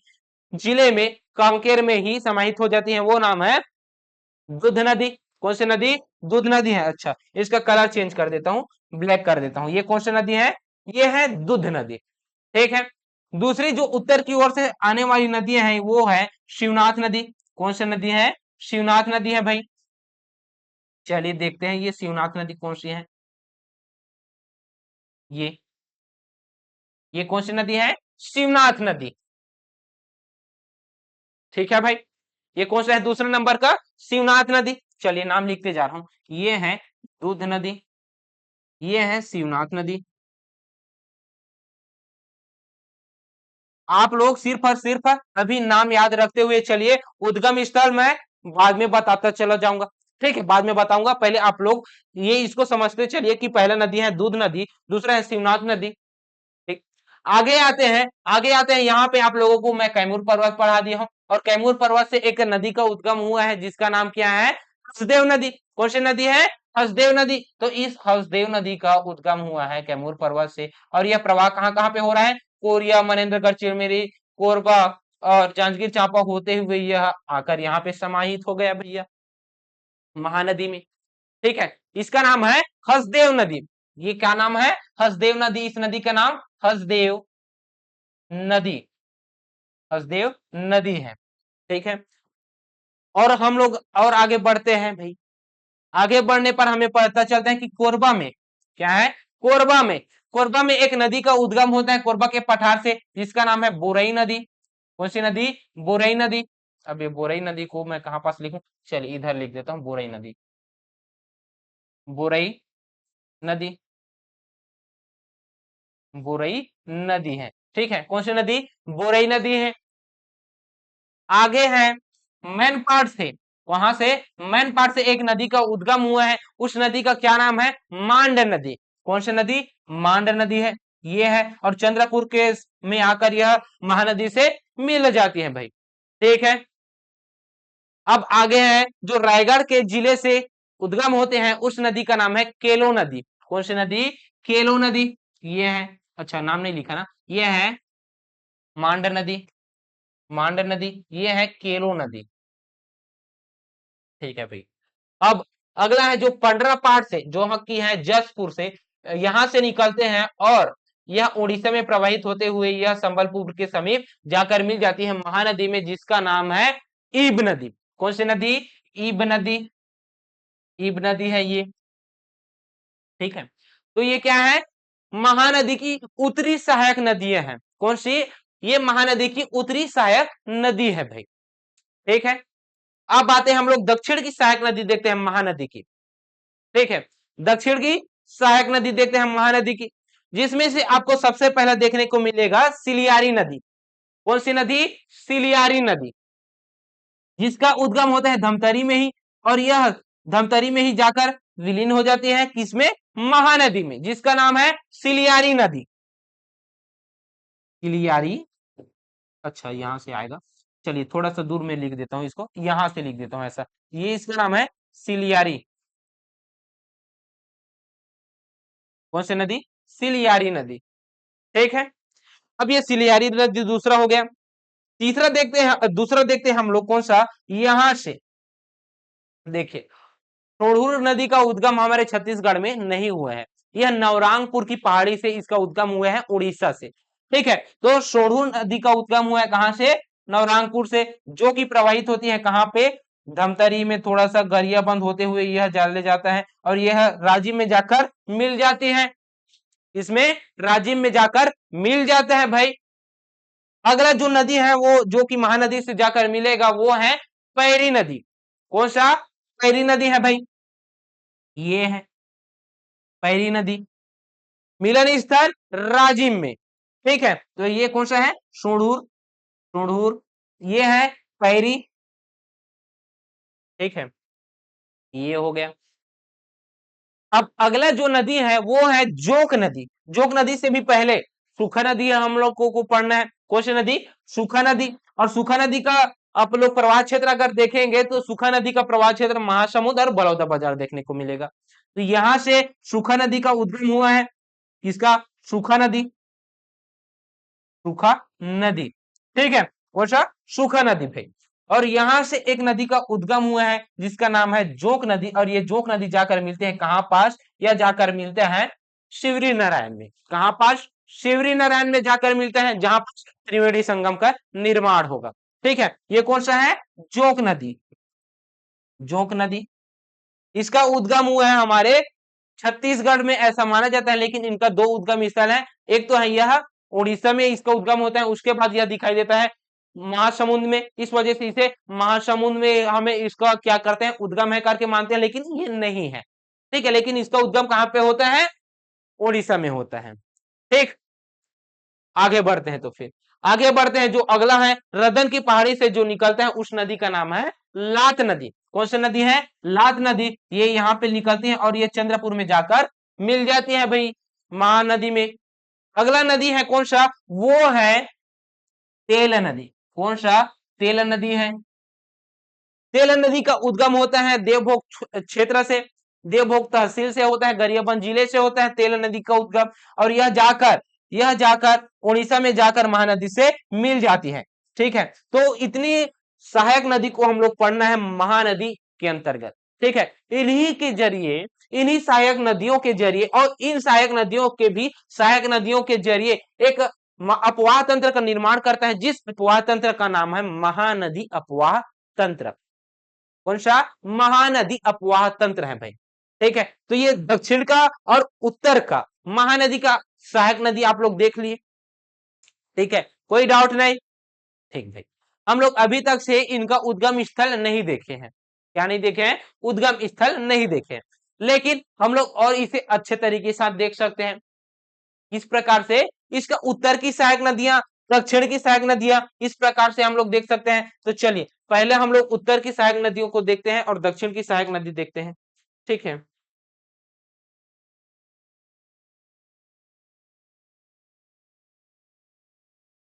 जिले में, कांकेर में ही समाहित हो जाती है। वो नाम है दूध नदी। कौन सी नदी? दूध नदी है। अच्छा, इसका कलर चेंज कर देता हूँ, ब्लैक कर देता हूँ। ये कौन सी नदी है? ये है दूध नदी। ठीक है, दूसरी जो उत्तर की ओर से आने वाली नदियां हैं वो है शिवनाथ नदी। कौन सी नदी है? शिवनाथ नदी है भाई। चलिए देखते हैं ये शिवनाथ नदी कौन सी है। ये कौन सी नदी है? शिवनाथ नदी। ठीक है भाई, ये कौन सा है दूसरे नंबर का? शिवनाथ नदी। चलिए नाम लिखते जा रहा हूं, ये है दूध नदी, ये है शिवनाथ नदी। आप लोग सिर्फ और सिर्फ अभी नाम याद रखते हुए चलिए, उद्गम स्थल मैं बाद में बताता चला जाऊंगा। ठीक है, बाद में बताऊंगा, पहले आप लोग ये इसको समझते चलिए कि पहला नदी है दूध नदी, दूसरा है शिवनाथ नदी। ठीक, आगे आते हैं, आगे आते हैं। यहाँ पे आप लोगों को मैं कैमूर पर्वत पढ़ा दिया हूँ और कैमूर पर्वत से एक नदी का उद्गम हुआ है जिसका नाम क्या है? हसदेव नदी। कौन सी नदी है? हसदेव नदी। तो इस हसदेव नदी का उद्गम हुआ है कैमूर पर्वत से और यह प्रवाह कहाँ कहाँ पे हो रहा है? कोरिया, मनेन्द्रगढ़, चिरमिरी, कोरबा और जांजगीर चांपा होते हुए यह आकर यहाँ पे समाहित हो गया भैया महानदी में। ठीक है, इसका नाम है हसदेव नदी। ये क्या नाम है? हसदेव नदी। इस नदी का नाम हसदेव नदी, हसदेव नदी है। ठीक है, और हम लोग और आगे बढ़ते हैं भाई। आगे बढ़ने पर हमें पता चलता है कि कोरबा में क्या है? कोरबा में, कोरबा में एक नदी का उद्गम होता है कोरबा के पठार से, जिसका नाम है बोरई नदी। कौन सी नदी? बोरई नदी। अब ये बोरई नदी को मैं कहां पास लिखूं? चलिए इधर लिख देता हूं, बोरई नदी, बोरई नदी, बोरई नदी है। ठीक है, कौन सी नदी? बोरई नदी है। आगे है मैनपाट से, वहां से मैनपाट से एक नदी का उद्गम हुआ है, उस नदी का क्या नाम है? मांड नदी। कौन सी नदी? मांड नदी है। ये है, और चंद्रपुर के में आकर यह महानदी से मिल जाती है भाई। ठीक है, अब आगे है जो रायगढ़ के जिले से उद्गम होते हैं, उस नदी का नाम है केलो नदी। कौन सी नदी? केलो नदी। ये है, अच्छा नाम नहीं लिखा ना, ये है मांड नदी, मांड नदी, ये है केलो नदी। ठीक है भाई, अब अगला है जो पंडरा पाठ से, जो की है जसपुर से, यहां से निकलते हैं और यह उड़ीसा में प्रवाहित होते हुए यह संबलपुर के समीप जाकर मिल जाती है महानदी में, जिसका नाम है ईब नदी। कौन सी नदी? ईब नदी, ईब नदी है ये। ठीक है, तो ये क्या है? महानदी की उत्तरी सहायक नदियां हैं। कौन सी? ये महानदी की उत्तरी सहायक नदी है भाई। ठीक है, अब आते हैं हम लोग दक्षिण की सहायक नदी देखते हैं महानदी की। ठीक है, दक्षिण की सहायक नदी देखते हैं महानदी की, जिसमें से आपको सबसे पहला देखने को मिलेगा सिलियारी नदी। कौन सी नदी? सिलियारी नदी, जिसका उद्गम होता है धमतरी में ही और यह धमतरी में ही जाकर विलीन हो जाती है किसमें? महानदी में, जिसका नाम है सिलियारी नदी। सिलियारी, अच्छा यहां से आएगा, चलिए थोड़ा सा दूर में लिख देता हूं इसको, यहां से लिख देता हूं ऐसा, ये इसका नाम है सिलियारी। कौन सी नदी? सिलियारी नदी। ठीक है, अब ये सिलियारी नदी दूसरा हो गया। तीसरा देखते हैं, दूसरा देखते हैं हम लोग कौन सा, यहां से देखिए, सोढ़ूर नदी का उद्गम हमारे छत्तीसगढ़ में नहीं हुआ है, यह नवरंगपुर की पहाड़ी से इसका उद्गम हुआ है, उड़ीसा से। ठीक है, तो सोढ़ूर नदी का उद्गम हुआ है कहां से? नवरंगपुर से, जो कि प्रवाहित होती है कहां पे? धमतरी में थोड़ा सा गरियाबंद होते हुए यह जाले जाता है और यह राजिम में जाकर मिल जाती है, इसमें राजिम में जाकर मिल जाता है भाई। अगला जो नदी है वो जो कि महानदी से जाकर मिलेगा वो है पैरी नदी। कौन सा? पैरी नदी है भाई, ये है पैरी नदी, मिलन स्थल राजिम में। ठीक है, तो ये कौन सा है? सोढ़ूर, सोढ़ूर, ये है पैरी। ठीक है, ये हो गया। अब अगला जो नदी है वो है जोक नदी। जोक नदी से भी पहले सूखा नदी है, हम लोग को पढ़ना है। कौन सी नदी? सूखा नदी। और सूखा नदी का आप लोग प्रवाह क्षेत्र अगर देखेंगे तो सूखा नदी का प्रवाह क्षेत्र महासमुंद और बड़ौदा बाजार देखने को मिलेगा। तो यहां से सूखा नदी का उद्गम हुआ है, किसका? सूखा नदी, सूखा नदी। ठीक है, कौन सा? सूखा नदी भाई। और यहां से एक नदी का उद्गम हुआ है जिसका नाम है जोक नदी, और ये जोक नदी जाकर मिलते हैं कहां पास? या जाकर मिलते हैं शिवरी नारायण में। कहां पास? शिवरी नारायण में जाकर मिलते हैं, जहां पर त्रिवेणी संगम का निर्माण होगा। ठीक है, ये कौन सा है? जोक नदी, जोक नदी। इसका उद्गम हुआ है हमारे छत्तीसगढ़ में ऐसा माना जाता है, लेकिन इनका दो उद्गम स्थल है। एक तो है यह उड़ीसा में इसका उद्गम होता है, उसके बाद यह दिखाई देता है महासमुंद में, इस वजह से इसे महासमुंद में हमें इसका क्या करते हैं? उद्गम है करके मानते हैं, लेकिन ये नहीं है। ठीक है, लेकिन इसका उद्गम कहां पे होता है? उड़ीसा में होता है। ठीक, आगे बढ़ते हैं, तो फिर आगे बढ़ते हैं, जो अगला है रदन की पहाड़ी से जो निकलता है उस नदी का नाम है लात नदी। कौन सी नदी है? लात नदी। ये यहाँ पे निकलती है और ये चंद्रपुर में जाकर मिल जाती है भाई, महानदी में। अगला नदी है कौन सा? वो है तेल नदी। कौन सा? तेल नदी है। तेल नदी का उद्गम होता है देवभोग क्षेत्र से, देवभोग तहसील से होता है, गरियाबंद जिले से होता है तेल नदी का उद्गम, और यह जाकर उड़ीसा में जाकर महानदी से मिल जाती है। ठीक है, तो इतनी सहायक नदी को हम लोग पढ़ना है महानदी के अंतर्गत। ठीक है, इन्हीं के जरिए, इन्हीं सहायक नदियों के जरिए, और इन सहायक नदियों के भी सहायक नदियों के जरिए एक अपवाह तंत्र का निर्माण करता है, जिस अपवाह तंत्र का नाम है महानदी अपवाह तंत्र। कौन सा? महानदी अपवाह तंत्र है भाई। ठीक है, तो ये दक्षिण का और उत्तर का महानदी का सहायक नदी आप लोग देख लिए। ठीक है, कोई डाउट नहीं? ठीक भाई, हम लोग अभी तक से इनका उद्गम स्थल नहीं देखे हैं। क्या नहीं देखे हैं? उद्गम स्थल नहीं देखे हैं, लेकिन हम लोग और इसे अच्छे तरीके से देख सकते हैं। इस प्रकार से इसका उत्तर की सहायक नदियां, दक्षिण की सहायक नदियां, इस प्रकार से हम लोग देख सकते हैं। तो चलिए पहले हम लोग उत्तर की सहायक नदियों को देखते हैं और दक्षिण की सहायक नदी देखते हैं। ठीक है,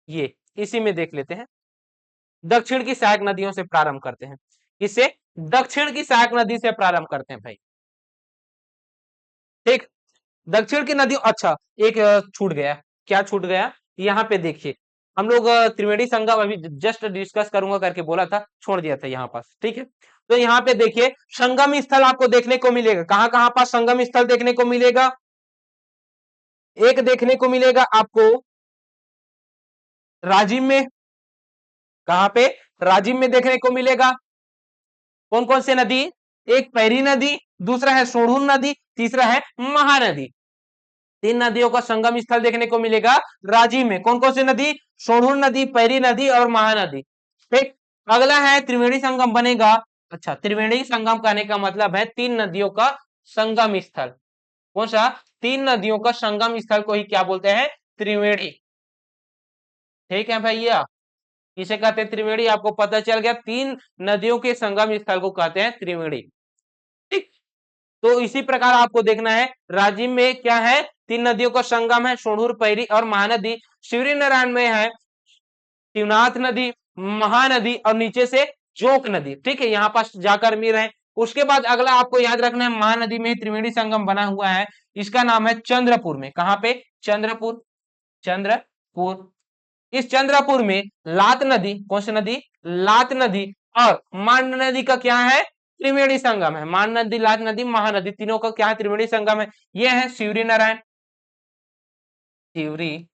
ये इसी में देख लेते हैं। दक्षिण की सहायक नदियों से प्रारंभ करते हैं। किससे? दक्षिण की सहायक नदी से प्रारंभ करते हैं भाई। ठीक, दक्षिण की नदी, अच्छा एक छूट गया। क्या छूट गया? यहाँ पे देखिए, हम लोग त्रिवेणी संगम अभी जस्ट डिस्कस करूंगा करके बोला था, छोड़ दिया था यहाँ पास। ठीक है, तो यहाँ पे देखिए संगम स्थल आपको देखने को मिलेगा। कहाँ कहाँ पास संगम स्थल देखने को मिलेगा? एक देखने को मिलेगा आपको राजिम में। कहाँ पे? राजिम में देखने को मिलेगा। कौन कौन से नदी? एक पैरी नदी, दूसरा है सोढ़ूर नदी, तीसरा है महानदी। तीन नदियों का संगम स्थल देखने को मिलेगा राजिम में। कौन कौन सी नदी? सोढ़ूर नदी, पैरी नदी और महानदी। ठीक, अगला है त्रिवेणी संगम बनेगा। अच्छा, त्रिवेणी संगम कहने का मतलब है तीन नदियों का संगम स्थल। कौन सा? तीन नदियों का संगम स्थल को ही क्या बोलते हैं? त्रिवेणी। ठीक है भैया, इसे कहते हैं त्रिवेणी। आपको पता चल गया, तीन नदियों के संगम स्थल को कहते हैं त्रिवेणी। ठीक, तो इसी प्रकार आपको देखना है राजिम में क्या है? तीन नदियों का संगम है, सोढ़ूर, पैरी और महानदी। शिवरी नारायण में है शिवनाथ नदी, महानदी और नीचे से जोक नदी। ठीक है, यहाँ पास जाकर मिल रहे हैं। उसके बाद अगला आपको याद रखना है, महानदी में त्रिवेणी संगम बना हुआ है, इसका नाम है चंद्रपुर में। कहां पे? चंद्रपुर। चंद्रपुर। इस चंद्रपुर में लात नदी, कौन सी नदी? लात नदी और मान नदी का क्या है? त्रिवेणी संगम है। मान नदी, लात नदी, महानदी, तीनों का क्या है? त्रिवेणी संगम है। ये है शिवरी नारायण, शिवरी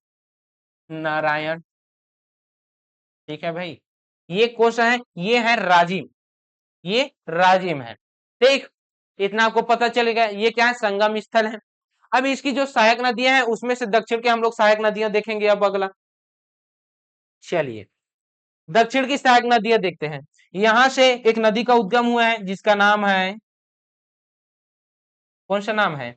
नारायण। ठीक है भाई। ये कौन सा है? ये है राजिम, ये राजिम है। ठीक, इतना आपको पता चलेगा। ये क्या है? संगम स्थल है। अब इसकी जो सहायक नदियां हैं उसमें से दक्षिण के हम लोग सहायक नदियां देखेंगे अब अगला। चलिए दक्षिण की सहायक नदियां देखते हैं। यहां से एक नदी का उद्गम हुआ है जिसका नाम है, कौन सा नाम है?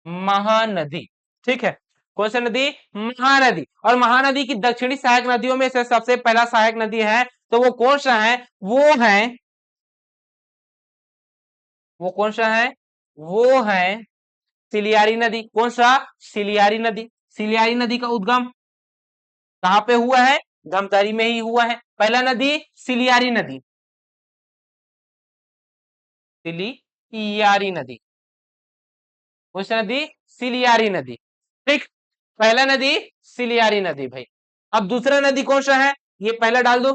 महानदी। ठीक है, कौन सा नदी? महानदी। और महानदी की दक्षिणी सहायक नदियों में से सबसे पहला सहायक नदी है, तो वो कौन सा है? वो है, वो कौन सा है? वो है सिलियारी नदी। कौन सा? सिलियारी नदी। सिलियारी नदी का उद्गम कहां पे हुआ है? धमतरी में ही हुआ है। पहला नदी सिलियारी नदी, सिलियारी नदी। कौन सी नदी? सिलियारी नदी। ठीक, पहला नदी सिलियारी नदी भाई। अब दूसरा नदी कौन सा है? ये पहला डाल दो,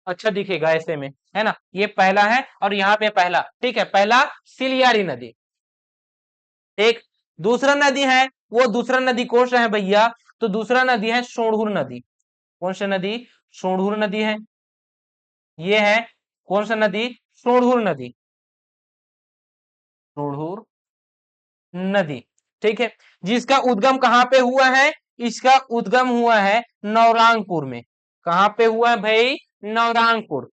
अच्छा दिखेगा ऐसे में, है ना? ये पहला है और यहाँ पे पहला। ठीक है, पहला सिलियारी नदी। एक दूसरा नदी है, वो दूसरा नदी कौन सा है भैया? तो दूसरा नदी है सोढ़ुर नदी। कौन सा नदी? सोढ़ुर नदी है। ये है कौन सा नदी? सोढ़ुर नदी, सोढ़ुर नदी। ठीक है, जिसका उद्गम कहां पे हुआ है? इसका उद्गम हुआ है नवरंगपुर में। कहां पे हुआ है भाई? नवरंगपुर।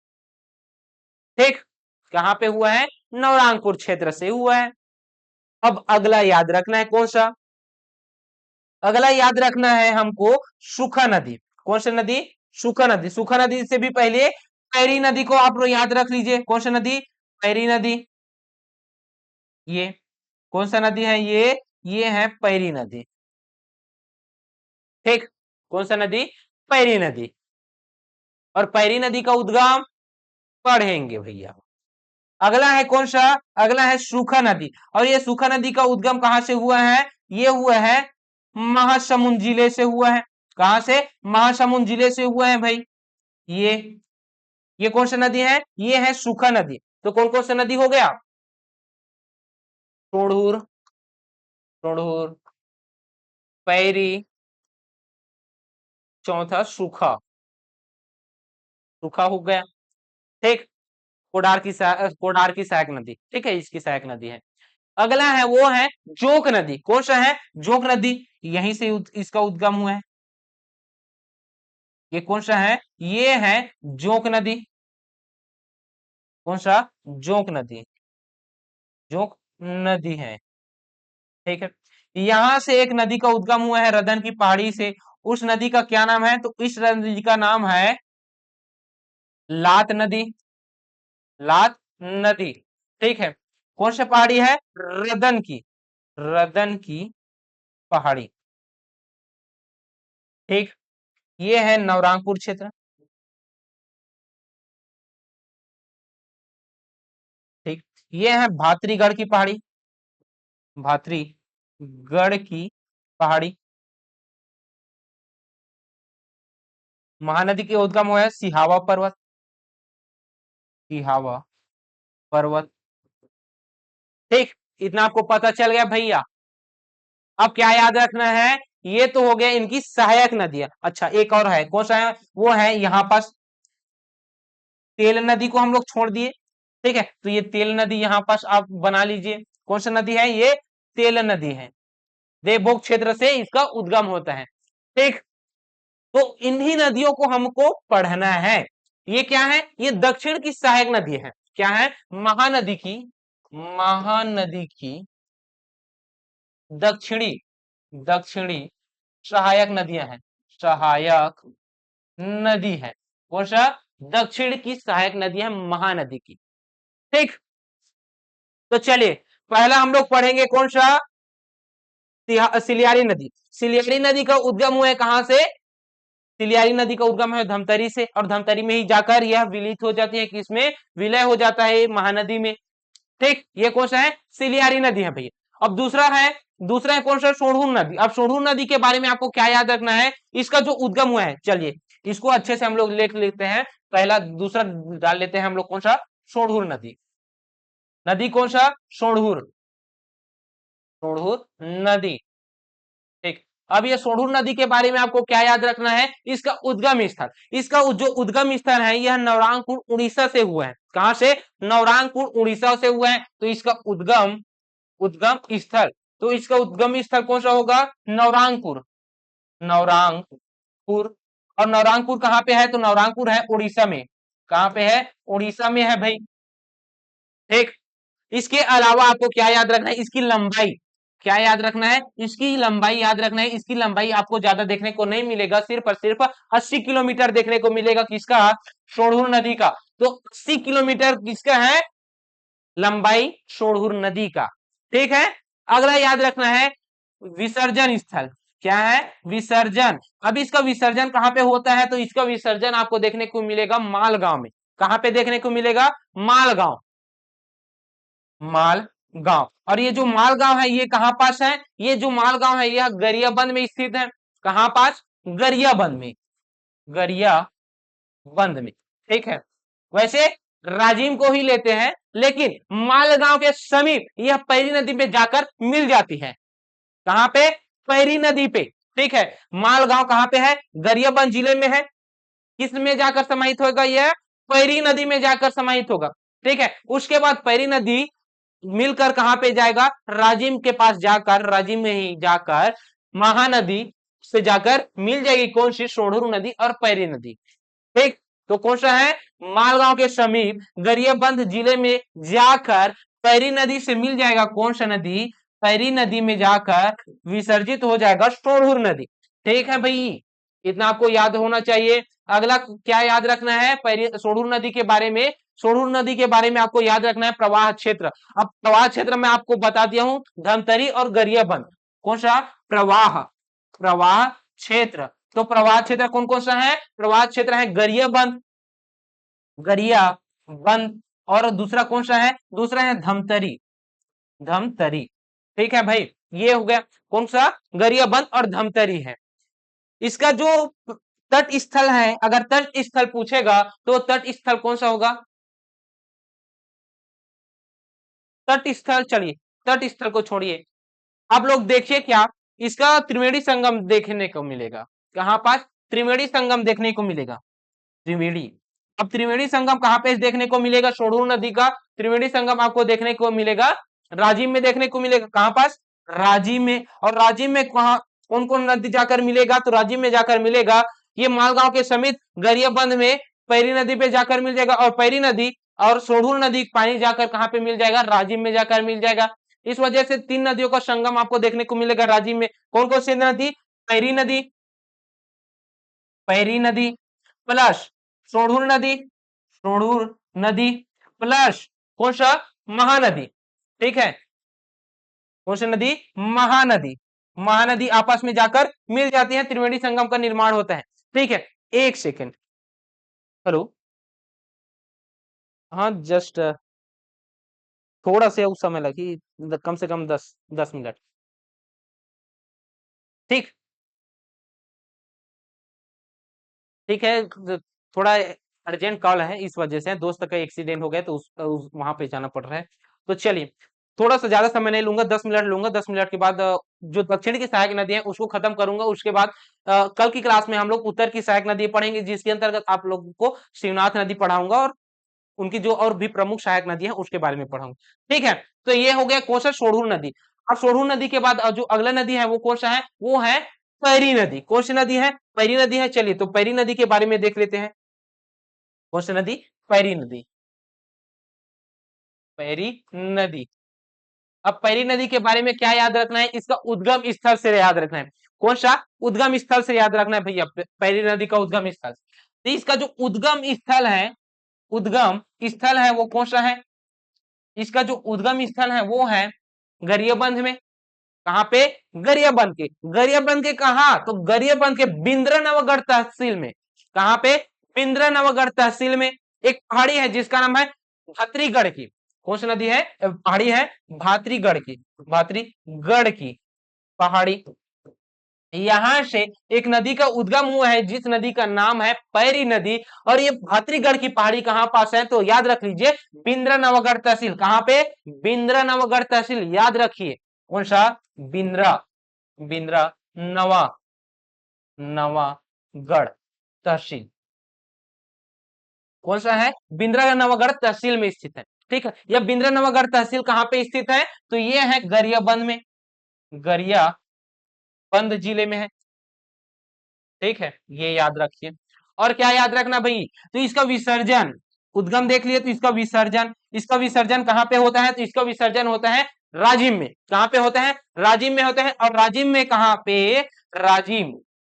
ठीक, कहां पे हुआ है? नवरंगपुर क्षेत्र से हुआ है। अब अगला याद रखना है, कौन सा? अगला याद रखना है हमको सुखा नदी। कौन सी नदी? सुखा नदी। सुखा नदी से भी पहले पैरी नदी को आप लोग याद रख लीजिए। कौन सी नदी? पैरी नदी। ये कौन सा नदी है? ये है पैरी नदी। ठीक, कौन सा नदी? पैरी नदी। और पैरी नदी का उद्गम पढ़ेंगे भैया। अगला है कौन सा? अगला है सूखा नदी। और ये सूखा नदी का उद्गम कहां से हुआ है? ये हुआ है महासमुंद जिले से हुआ है। कहां से? महासमुंद जिले से हुआ है भाई। ये ये कौन सा नदी है? ये है सूखा नदी। तो कौन कौन सा नदी हो गया? सोढ़ुर, सोढ़ुर, पैरी, चौथा सूखा, सूखा हो गया। ठीक, कोडार की सहायक नदी। ठीक है, इसकी सहायक नदी है। अगला है वो है जोक नदी। कौन सा है? जोक नदी। यहीं से इसका उद्गम हुआ है। ये कौन सा है? ये है जोक नदी। कौन सा? जोक नदी, जोक नदी है। ठीक है, यहां से एक नदी का उद्गम हुआ है रदन की पहाड़ी से। उस नदी का क्या नाम है? तो इस नदी का नाम है लात नदी, लात नदी। ठीक है, कौन सा पहाड़ी है? रदन की, रदन की पहाड़ी। ठीक, ये है नवरंगपुर क्षेत्र। ठीक, ये है भातरीगढ़ की पहाड़ी, भातरीगढ़ की पहाड़ी। महानदी के उद्गम हुआ है सिहावा पर्वत, सिहावा पर्वत। ठीक, इतना आपको पता चल गया भैया। अब क्या याद रखना है? ये तो हो गया इनकी सहायक नदियां। अच्छा, एक और है, कौन सा है? वो है यहाँ पास तेल नदी को हम लोग छोड़ दिए। ठीक है, तो ये तेल नदी यहाँ पास आप बना लीजिए। कौन सा नदी है? ये तेल नदी है। देवभोग क्षेत्र से इसका उद्गम होता है। ठीक, तो इन्हीं नदियों को हमको पढ़ना है। ये क्या है? ये दक्षिण की सहायक नदी है। क्या है? महानदी की, महानदी की दक्षिणी, दक्षिणी सहायक नदियां हैं, सहायक नदी है। कौन सा? दक्षिण की सहायक नदी है महानदी की। ठीक, तो चलिए पहला हम लोग पढ़ेंगे कौन सा? सिलियारी नदी। सिलियारी नदी का उद्गम हुआ है कहां से? सिलियारी नदी का उद्गम है धमतरी से, और धमतरी में ही जाकर यह विलीत हो जाती है, किसमें विलय हो जाता है महानदी में। ठीक, ये कौन सा है, सिलियारी नदी है भैया। अब दूसरा है कौन सा, सोढ़ूर नदी। अब सोढ़ूर नदी के बारे में आपको क्या याद रखना है, इसका जो उद्गम हुआ है, चलिए इसको अच्छे से हम लोग लिख लेते हैं। पहला दूसरा डाल लेते हैं हम लोग, कौन सा, सोढ़ूर नदी। नदी कौन सा, सोढ़ूर, सोढ़ूर नदी। ठीक, अब ये सोढ़ूर नदी के बारे में आपको क्या याद रखना है, इसका उद्गम स्थल। इसका जो उद्गम स्थल है यह नवरंगपुर उड़ीसा से हुआ है। कहां से, नवरंगपुर उड़ीसा से हुआ है। तो इसका उद्गम उद्गम स्थल, तो इसका उद्गम स्थल कौन सा होगा, नवरंगपुर, नवरंगपुर। और नवरंगपुर कहाँ पे है, तो नवरंगपुर है उड़ीसा में। कहाँ पे है, उड़ीसा में है भाई। ठीक, इसके अलावा आपको क्या याद रखना है, इसकी लंबाई, क्या याद रखना है, इसकी लंबाई याद रखना है। इसकी लंबाई आपको ज्यादा देखने को नहीं मिलेगा, सिर्फ और सिर्फ 80 किलोमीटर देखने को मिलेगा, किसका, सोढ़ूर नदी का। तो 80 किलोमीटर किसका है, लंबाई सोढ़ूर नदी का। ठीक है, अगला याद रखना है विसर्जन स्थल। क्या है, विसर्जन। अब इसका विसर्जन कहां पे होता है, तो इसका विसर्जन आपको देखने को मिलेगा मालगांव में। कहां पे देखने को मिलेगा, मालगांव, मालगांव। और ये जो मालगांव है ये कहां पास है, ये जो मालगांव है यह गरियाबंद में स्थित है। कहां पास, गरियाबंद में, गरियाबंद में। ठीक है, वैसे राजिम को ही लेते हैं, लेकिन मालगांव के समीप यह पैरी नदी पे जाकर मिल जाती है। कहां पे, पैरी नदी पे। ठीक है, मालगांव कहां पे है, गरियाबंद जिले में है। किस में जाकर समाहित होगा, यह पैरी नदी में जाकर समाहित होगा। ठीक है, उसके बाद पैरी नदी मिलकर कहां पे जाएगा, राजिम के पास जाकर, राजिम में ही जाकर महानदी से जाकर मिल जाएगी, कौन सी, सोढ़ूर नदी और पैरी नदी। ठीक, तो कौन सा है, मालगांव के समीप गरियाबंद जिले में जाकर पैरी नदी से मिल जाएगा, कौन सा नदी, पैरी नदी में जाकर विसर्जित हो जाएगा सोढ़ूर नदी। ठीक है भाई, इतना आपको याद होना चाहिए। अगला क्या याद रखना है, पैरी सोढ़ूर नदी के बारे में, सोढ़ूर नदी के बारे में आपको याद रखना है प्रवाह क्षेत्र। अब प्रवाह क्षेत्र में आपको बता दिया हूं, धमतरी और गरियाबंद। कौन सा, प्रवाह, प्रवाह क्षेत्र। तो प्रवाह क्षेत्र कौन कौन सा है, प्रवाह क्षेत्र है गरियाबंद, गरियाबंद। और दूसरा कौन सा है, दूसरा है धमतरी, धमतरी। ठीक है भाई, ये हो गया कौन सा, गरियाबंद और धमतरी है। इसका जो तट स्थल है, अगर तट स्थल पूछेगा तो तट स्थल कौन सा होगा, तट स्थल, चलिए तट स्थल को छोड़िए, आप लोग देखिए क्या, इसका त्रिवेणी संगम देखने को मिलेगा। कहां पास, त्रिवेणी संगम देखने को मिलेगा, त्रिवेणी। अब त्रिवेणी संगम कहां पे देखने को मिलेगा, सोढ़ूर नदी का त्रिवेणी संगम आपको देखने को मिलेगा राजिम में, देखने को मिलेगा। कहां पास, राजिम में। और राजिम में कहा, कौन कौन नदी जाकर मिलेगा, तो राजिम में जाकर मिलेगा ये मालगांव के समीप गरियाबंद में पैरी नदी पे जाकर मिल जाएगा, और पैरी नदी और सोढ़ूर नदी पानी जाकर कहां पे मिल जाएगा, राजिम में जाकर मिल जाएगा। इस वजह से तीन नदियों का संगम आपको देखने को मिलेगा राजिम में। कौन कौन सी नदी, पैरी नदी, पैरी नदी प्लस सोढ़ूर नदी, सोढ़ूर नदी प्लस कौन सा, महानदी। ठीक है, कौन सी नदी, महानदी, महानदी आपस में जाकर मिल जाती है, त्रिवेणी संगम का निर्माण होता है। ठीक है, एक सेकेंड, हेलो, हाँ जस्ट थोड़ा सा उस समय लगी, कम से कम 10 10 मिनट। ठीक, ठीक है, थोड़ा अर्जेंट कॉल है, इस वजह से दोस्त का एक्सीडेंट हो गया, तो वहां पे जाना पड़ रहा है। तो चलिए, थोड़ा सा ज्यादा समय नहीं लूंगा, 10 मिनट लूंगा। 10 मिनट के बाद जो दक्षिण की सहायक नदी है उसको खत्म करूंगा। उसके बाद कल की क्लास में हम लोग उत्तर की सहायक नदी पढ़ेंगे, जिसके अंतर्गत आप लोगों को शिवनाथ नदी पढ़ाऊंगा, और उनकी जो और भी प्रमुख सहायक नदी है उसके बारे में पढ़ाऊंगा। ठीक है, तो ये हो गया कौन सा, सोढ़ूर नदी। अब सोढ़ूर नदी के बाद जो अगला नदी है वो कौन सा है, वो है पैरी नदी। कौन सी नदी है, पैरी नदी है। चलिए, तो पैरी नदी के बारे में देख लेते हैं। कौन सी नदी, पैरी नदी, पैरी नदी। अब पैरी नदी के बारे में क्या याद रखना है, इसका उद्गम स्थल से याद रखना है। कौन सा, उद्गम स्थल से याद रखना है भैया, पैरी नदी का उद्गम स्थल। तो इसका जो उद्गम स्थल है, उद्गम स्थल है वो कौन सा है, इसका जो उद्गम स्थल है वो है गरियाबंद में। कहाँ पे? गरियाबंद के। गरियाबंद के कहा? तो गरियाबंद के बिंद्रा नवगढ़ तहसील में। कहाँ पे? बिंद्रा नवगढ़ तहसील में एक पहाड़ी है जिसका नाम है भातरीगढ़ की। कौन सी नदी है? पहाड़ी है भातरीगढ़ की। भातरीगढ़ की पहाड़ी। यहां से एक नदी का उद्गम हुआ है जिस नदी का नाम है पैरी नदी। और ये भातरीगढ़ की पहाड़ी कहां पास है? तो याद रख लीजिए, बिंद्रा नवगढ़ तहसील। कहां पे? बिंद्रा नवगढ़ तहसील, याद रखिए। कौन सा? बिंद्रा। बिंद्रा नवा नवागढ़ तहसील। कौन सा है? बिंद्रा नवागढ़ तहसील में स्थित है। ठीक है, यह बिंद्रा नवागढ़ तहसील कहां पे स्थित है? तो ये है गरियाबंद में। गरियाबंद जिले में है। ठीक है, ये याद रखिए। और क्या याद रखना भाई? तो इसका विसर्जन, उद्गम देख लिए, तो इसका विसर्जन कहाँ पे होता है? तो इसका विसर्जन होता है राजिम में। कहाँ पे होता है? राजिम में होता है। और राजिम में कहाँ पे? राजिम।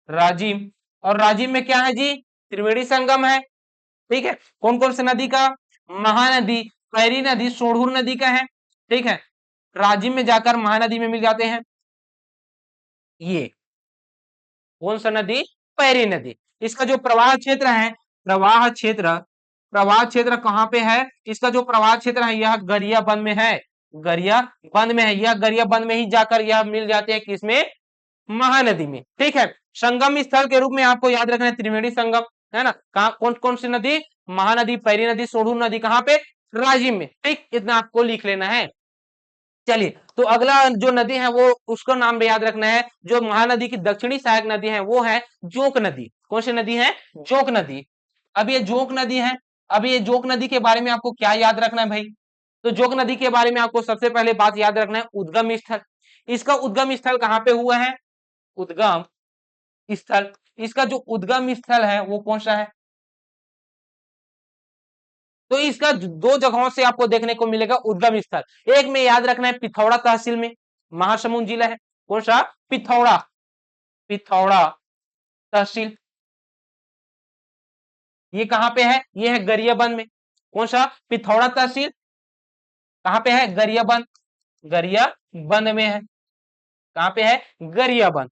राजिम। और राजिम में क्या है जी? त्रिवेणी संगम है। ठीक है, कौन कौन सी नदी का? महानदी, पैरी नदी, सोढ़ूर नदी का है। ठीक है, राजिम में जाकर महानदी में मिल जाते हैं। ये कौन सा नदी? पैरी नदी। इसका जो प्रवाह क्षेत्र है, प्रवाह क्षेत्र, प्रवाह क्षेत्र कहाँ पे है? इसका जो प्रवाह क्षेत्र है यह गरियाबंद में है। गरियाबंद में है। यह गरियाबंद में ही जाकर यह मिल जाते हैं किसमें? महानदी में। ठीक है, संगम स्थल के रूप में आपको याद रखना है त्रिवेणी संगम, है ना? कहा कौन कौन सी नदी? महानदी, पैरी नदी, सोढ़ूर नदी। कहाँ पे? राजिम में। ठीक, इतना आपको लिख लेना है। चलिए, तो अगला जो नदी है वो उसका नाम भी याद रखना है। जो महानदी की दक्षिणी सहायक नदी है वो है जोक नदी। कौन सी नदी है? जोक नदी। अब ये जोक नदी है। अब ये जोक नदी के बारे में आपको क्या याद रखना है भाई? तो जोक नदी के बारे में आपको सबसे पहले बात याद रखना है उद्गम स्थल। इसका उद्गम स्थल कहाँ पे हुआ है? उद्गम स्थल, इसका जो उद्गम स्थल है वो कौन सा है? तो इसका दो जगहों से आपको देखने को मिलेगा उद्गम स्थल। एक में याद रखना है पिथौरा तहसील में, महासमुंद जिला है। कौन सा? पिथौरा। पिथौरा तहसील। ये कहां पे है? ये है गरियाबंद में। कौन सा? पिथौरा तहसील कहां पे है? गरियाबंद। गरियाबंद में है। कहां पे है? गरियाबंद।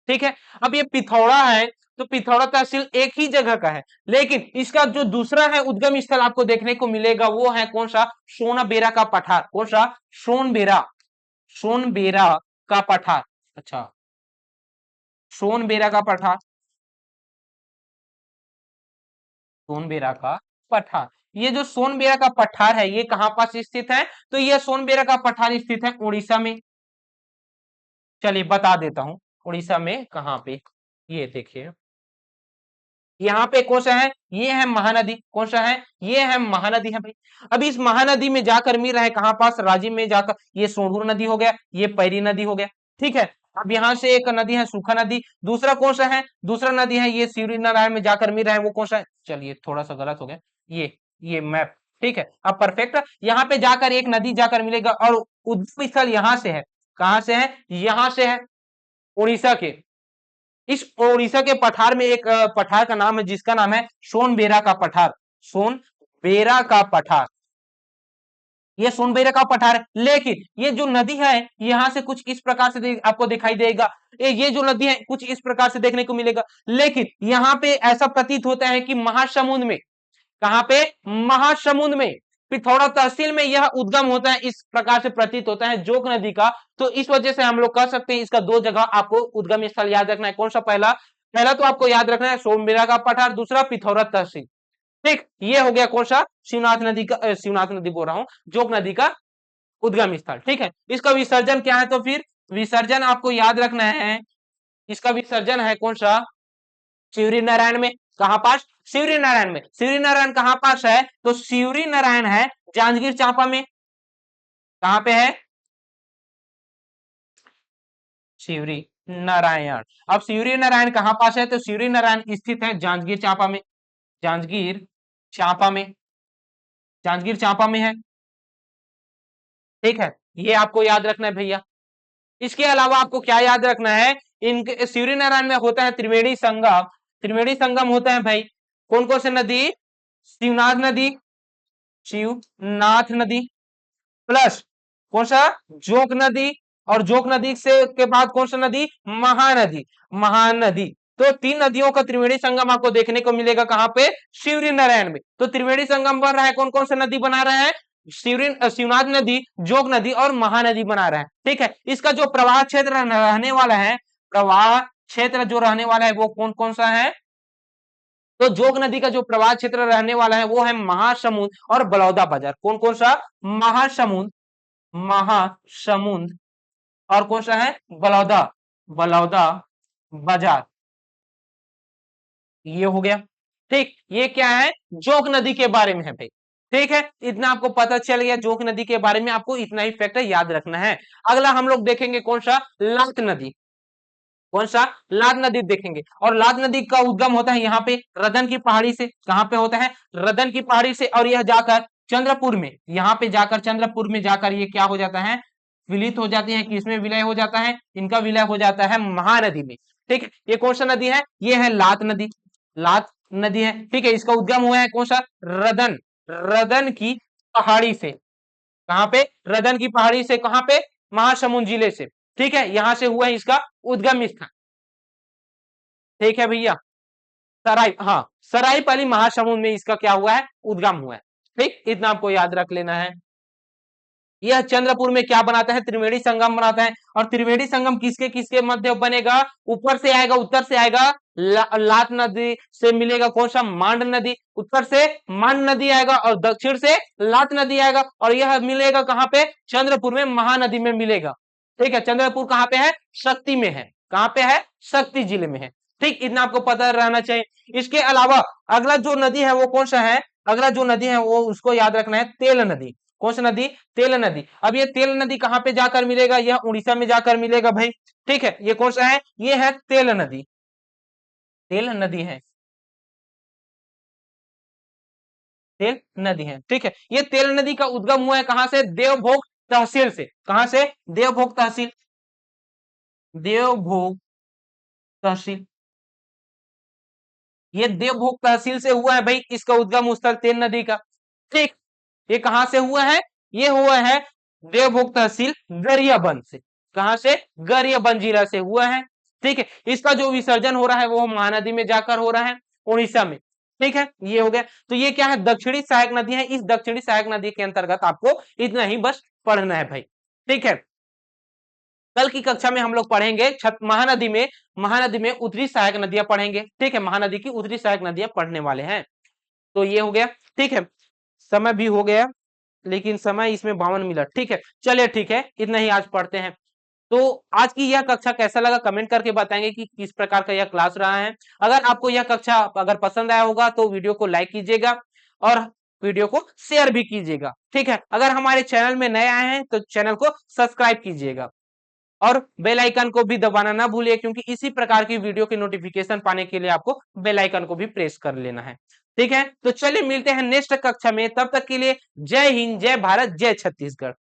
ठीक है, अब ये पिथौरा है तो पिथौरा तहसील एक ही जगह का है। लेकिन इसका जो दूसरा है उद्गम स्थल आपको देखने को मिलेगा वो है कौन सा? सोनाबेरा का पठार। कौन सा? सोनबेरा। सोनबेरा का पठार। अच्छा, सोनबेरा का पठार। सोनबेरा का पठार। ये जो सोनबेरा का पठार है ये कहां पास स्थित है? तो ये सोनबेरा का पठार स्थित है उड़ीसा में। चलिए बता देता हूं उड़ीसा में कहां पे। ये देखिए, यहाँ पे कौन सा है? ये है महानदी। कौन सा है? ये है महानदी है भाई। अब इस महानदी में जाकर मिल रहा है कहां पास? राजिम में जाकर। ये सोढ़ूर नदी हो गया, ये पैरी नदी हो गया। ठीक है, अब यहाँ से एक नदी है सूखा नदी। दूसरा कौन सा है? दूसरा नदी है ये शिवरी नारायण में जाकर मिल रहा है, वो कौन सा है? चलिए थोड़ा सा गलत हो गया। ये मैप। ठीक है, अब परफेक्ट। यहाँ पे जाकर एक नदी जाकर मिलेगा और उद्गम स्थल यहाँ से है। कहां से है? यहाँ से है, उड़ीसा के। इस उड़ीसा के पठार में एक पठार का नाम है जिसका नाम है सोनबेरा का पठार। सोनबेरा का पठार। ये सोनबेरा का पठार है। लेकिन ये जो नदी है यहां से कुछ इस प्रकार से आपको दिखाई देगा। ये जो नदी है कुछ इस प्रकार से देखने को मिलेगा। लेकिन यहाँ पे ऐसा प्रतीत होता है कि महासमुंद में, कहां पे? महासमुंद में, पिथौरा तहसील में यह उद्गम होता है। इस प्रकार से प्रतीत होता है जोक नदी का। तो इस वजह से हम लोग कह सकते हैं इसका दो जगह आपको उद्गम स्थल याद रखना है। कौन सा? पहला पहला तो आपको याद रखना है सोमबेरा का पठार, दूसरा पिथौरा तहसील। ठीक, ये हो गया कौन सा? शिवनाथ नदी का, शिवनाथ नदी बोल रहा हूं, जोक नदी का उद्गम स्थल। ठीक है, इसका विसर्जन क्या है? तो फिर विसर्जन आपको याद रखना है। इसका विसर्जन है कौन सा? शिवरी नारायण में। कहां पास? शिवरी नारायण में। शिवरी नारायण कहां पास है? तो शिवरी नारायण है जांजगीर चांपा में। कहां पे है? शिवरी नारायण। अब शिवरी नारायण कहां पास है? तो शिवरी नारायण स्थित है जांजगीर चांपा में। जांजगीर चांपा में। जांजगीर चांपा में है। ठीक है, ये आपको याद रखना है भैया। इसके अलावा आपको क्या याद रखना है? इनके शिवरी नारायण में होता है त्रिवेणी संगम। त्रिवेणी संगम होता है भाई कौन कौन से नदी? शिवनाथ नदी, शिवनाथ नदी, प्लस कौन सा? जोक नदी, और जोक नदी से के बाद कौन सा नदी? महानदी। महानदी। तो तीन नदियों का त्रिवेणी संगम आपको देखने को मिलेगा कहां पे? शिवरी नारायण में। तो त्रिवेणी संगम बन रहा है, कौन कौन सा नदी बना रहा है? शिवनाथ नदी, जोग नदी और महानदी बना रहा है। ठीक है, इसका जो प्रवाह क्षेत्र रहने वाला है, प्रवाह क्षेत्र जो रहने वाला है वो कौन कौन सा है? तो जोग नदी का जो प्रवाह क्षेत्र रहने वाला है वो है महासमुंद और बलौदा बाजार। कौन कौन सा? महासमुंद, महासमुंद और कौन सा है? बलौदा, बलौदा बाजार। ये हो गया। ठीक, ये क्या है? जोग नदी के बारे में है भाई। ठीक है, इतना आपको पता चल गया जोग नदी के बारे में, आपको इतना ही फैक्ट याद रखना है। अगला हम लोग देखेंगे कौन सा? लात नदी। कौन सा? लात नदी देखेंगे। और लात नदी का उद्गम होता है यहाँ पे रदन की पहाड़ी से। कहां पे होता है? रदन की पहाड़ी से। और यह जाकर चंद्रपुर में, यहाँ पे जाकर चंद्रपुर में जाकर ये क्या हो जाता है? विलित हो जाती है। किसमें विलय हो जाता है? इनका विलय हो जाता है महानदी में। ठीक है, ये कौन सा नदी है? ये है लात नदी। लात नदी है। ठीक है, इसका उद्गम हुआ है कौन सा? रदन, रदन की पहाड़ी से। कहां पे? रदन की पहाड़ी से। कहां पे? महासमुंद जिले से। ठीक है, यहां से हुआ है इसका उद्गम स्थान। ठीक है भैया, सराय, हाँ, सरायपाली महासमुंद में इसका क्या हुआ है? उद्गम हुआ है। ठीक, इतना आपको याद रख लेना है। यह चंद्रपुर में क्या बनाता है? त्रिवेणी संगम बनाता है। और त्रिवेणी संगम किसके किसके मध्य बनेगा? ऊपर से आएगा, उत्तर से आएगा लात नदी से मिलेगा कौन सा? मांड नदी। उत्तर से मांड नदी आएगा और दक्षिण से लात नदी आएगा। और यह मिलेगा कहां पे? चंद्रपुर में, महानदी में मिलेगा। ठीक है, चंद्रपुर कहां पे है? शक्ति में है। कहां पे है? शक्ति जिले में है। ठीक, इतना आपको पता रहना चाहिए। इसके अलावा अगला जो नदी है वो कौन सा है? अगला जो नदी है वो उसको याद रखना है, तेल नदी। कौन सी नदी? तेल नदी। अब ये तेल नदी कहां पे जाकर मिलेगा? यह उड़ीसा में जाकर मिलेगा भाई। ठीक है, ये कौन सा है? ये है तेल नदी। तेल नदी है, तेल नदी है। ठीक है, ये तेल नदी का उद्गम हुआ है कहां से? देवभोग तहसील से। कहां से? देवभोग तहसील, देवभोग तहसील। ये देवभोग तहसील से हुआ है भाई इसका उद्गम स्थल तेल नदी का। ठीक, ये कहां से हुआ है? ये हुआ है देवभोग तहसील गरियाबंद से। कहां से? गरियाबंद जिला से हुआ है। ठीक है, इसका जो विसर्जन हो रहा है वो महानदी में जाकर हो रहा है, उड़ीसा में। ठीक है, ये हो गया। तो ये क्या है? दक्षिणी सहायक नदी है। इस दक्षिणी सहायक नदी के अंतर्गत आपको इतना ही बस पढ़ना है भाई। ठीक है, कल की कक्षा में हम लोग पढ़ेंगे महानदी में उत्तरी सहायक नदियां पढ़ेंगे। ठीक है, महानदी की उत्तरी सहायक नदियां पढ़ने वाले हैं। तो ये हो गया। ठीक है, समय भी हो गया, लेकिन समय इसमें 52 मिनट। ठीक है, चलिए ठीक है, इतना ही आज पढ़ते हैं। तो आज की यह कक्षा कैसा लगा कमेंट करके बताएंगे कि किस प्रकार का यह क्लास रहा है। अगर आपको यह कक्षा अगर पसंद आया होगा तो वीडियो को लाइक कीजिएगा और वीडियो को शेयर भी कीजिएगा। ठीक है, अगर हमारे चैनल में नए आए हैं तो चैनल को सब्सक्राइब कीजिएगा और बेल आइकन को भी दबाना ना भूलिए, क्योंकि इसी प्रकार की वीडियो की नोटिफिकेशन पाने के लिए आपको बेल आइकन को भी प्रेस कर लेना है। ठीक है, तो चलिए मिलते हैं नेक्स्ट कक्षा में। तब तक के लिए जय हिंद, जय भारत, जय छत्तीसगढ़।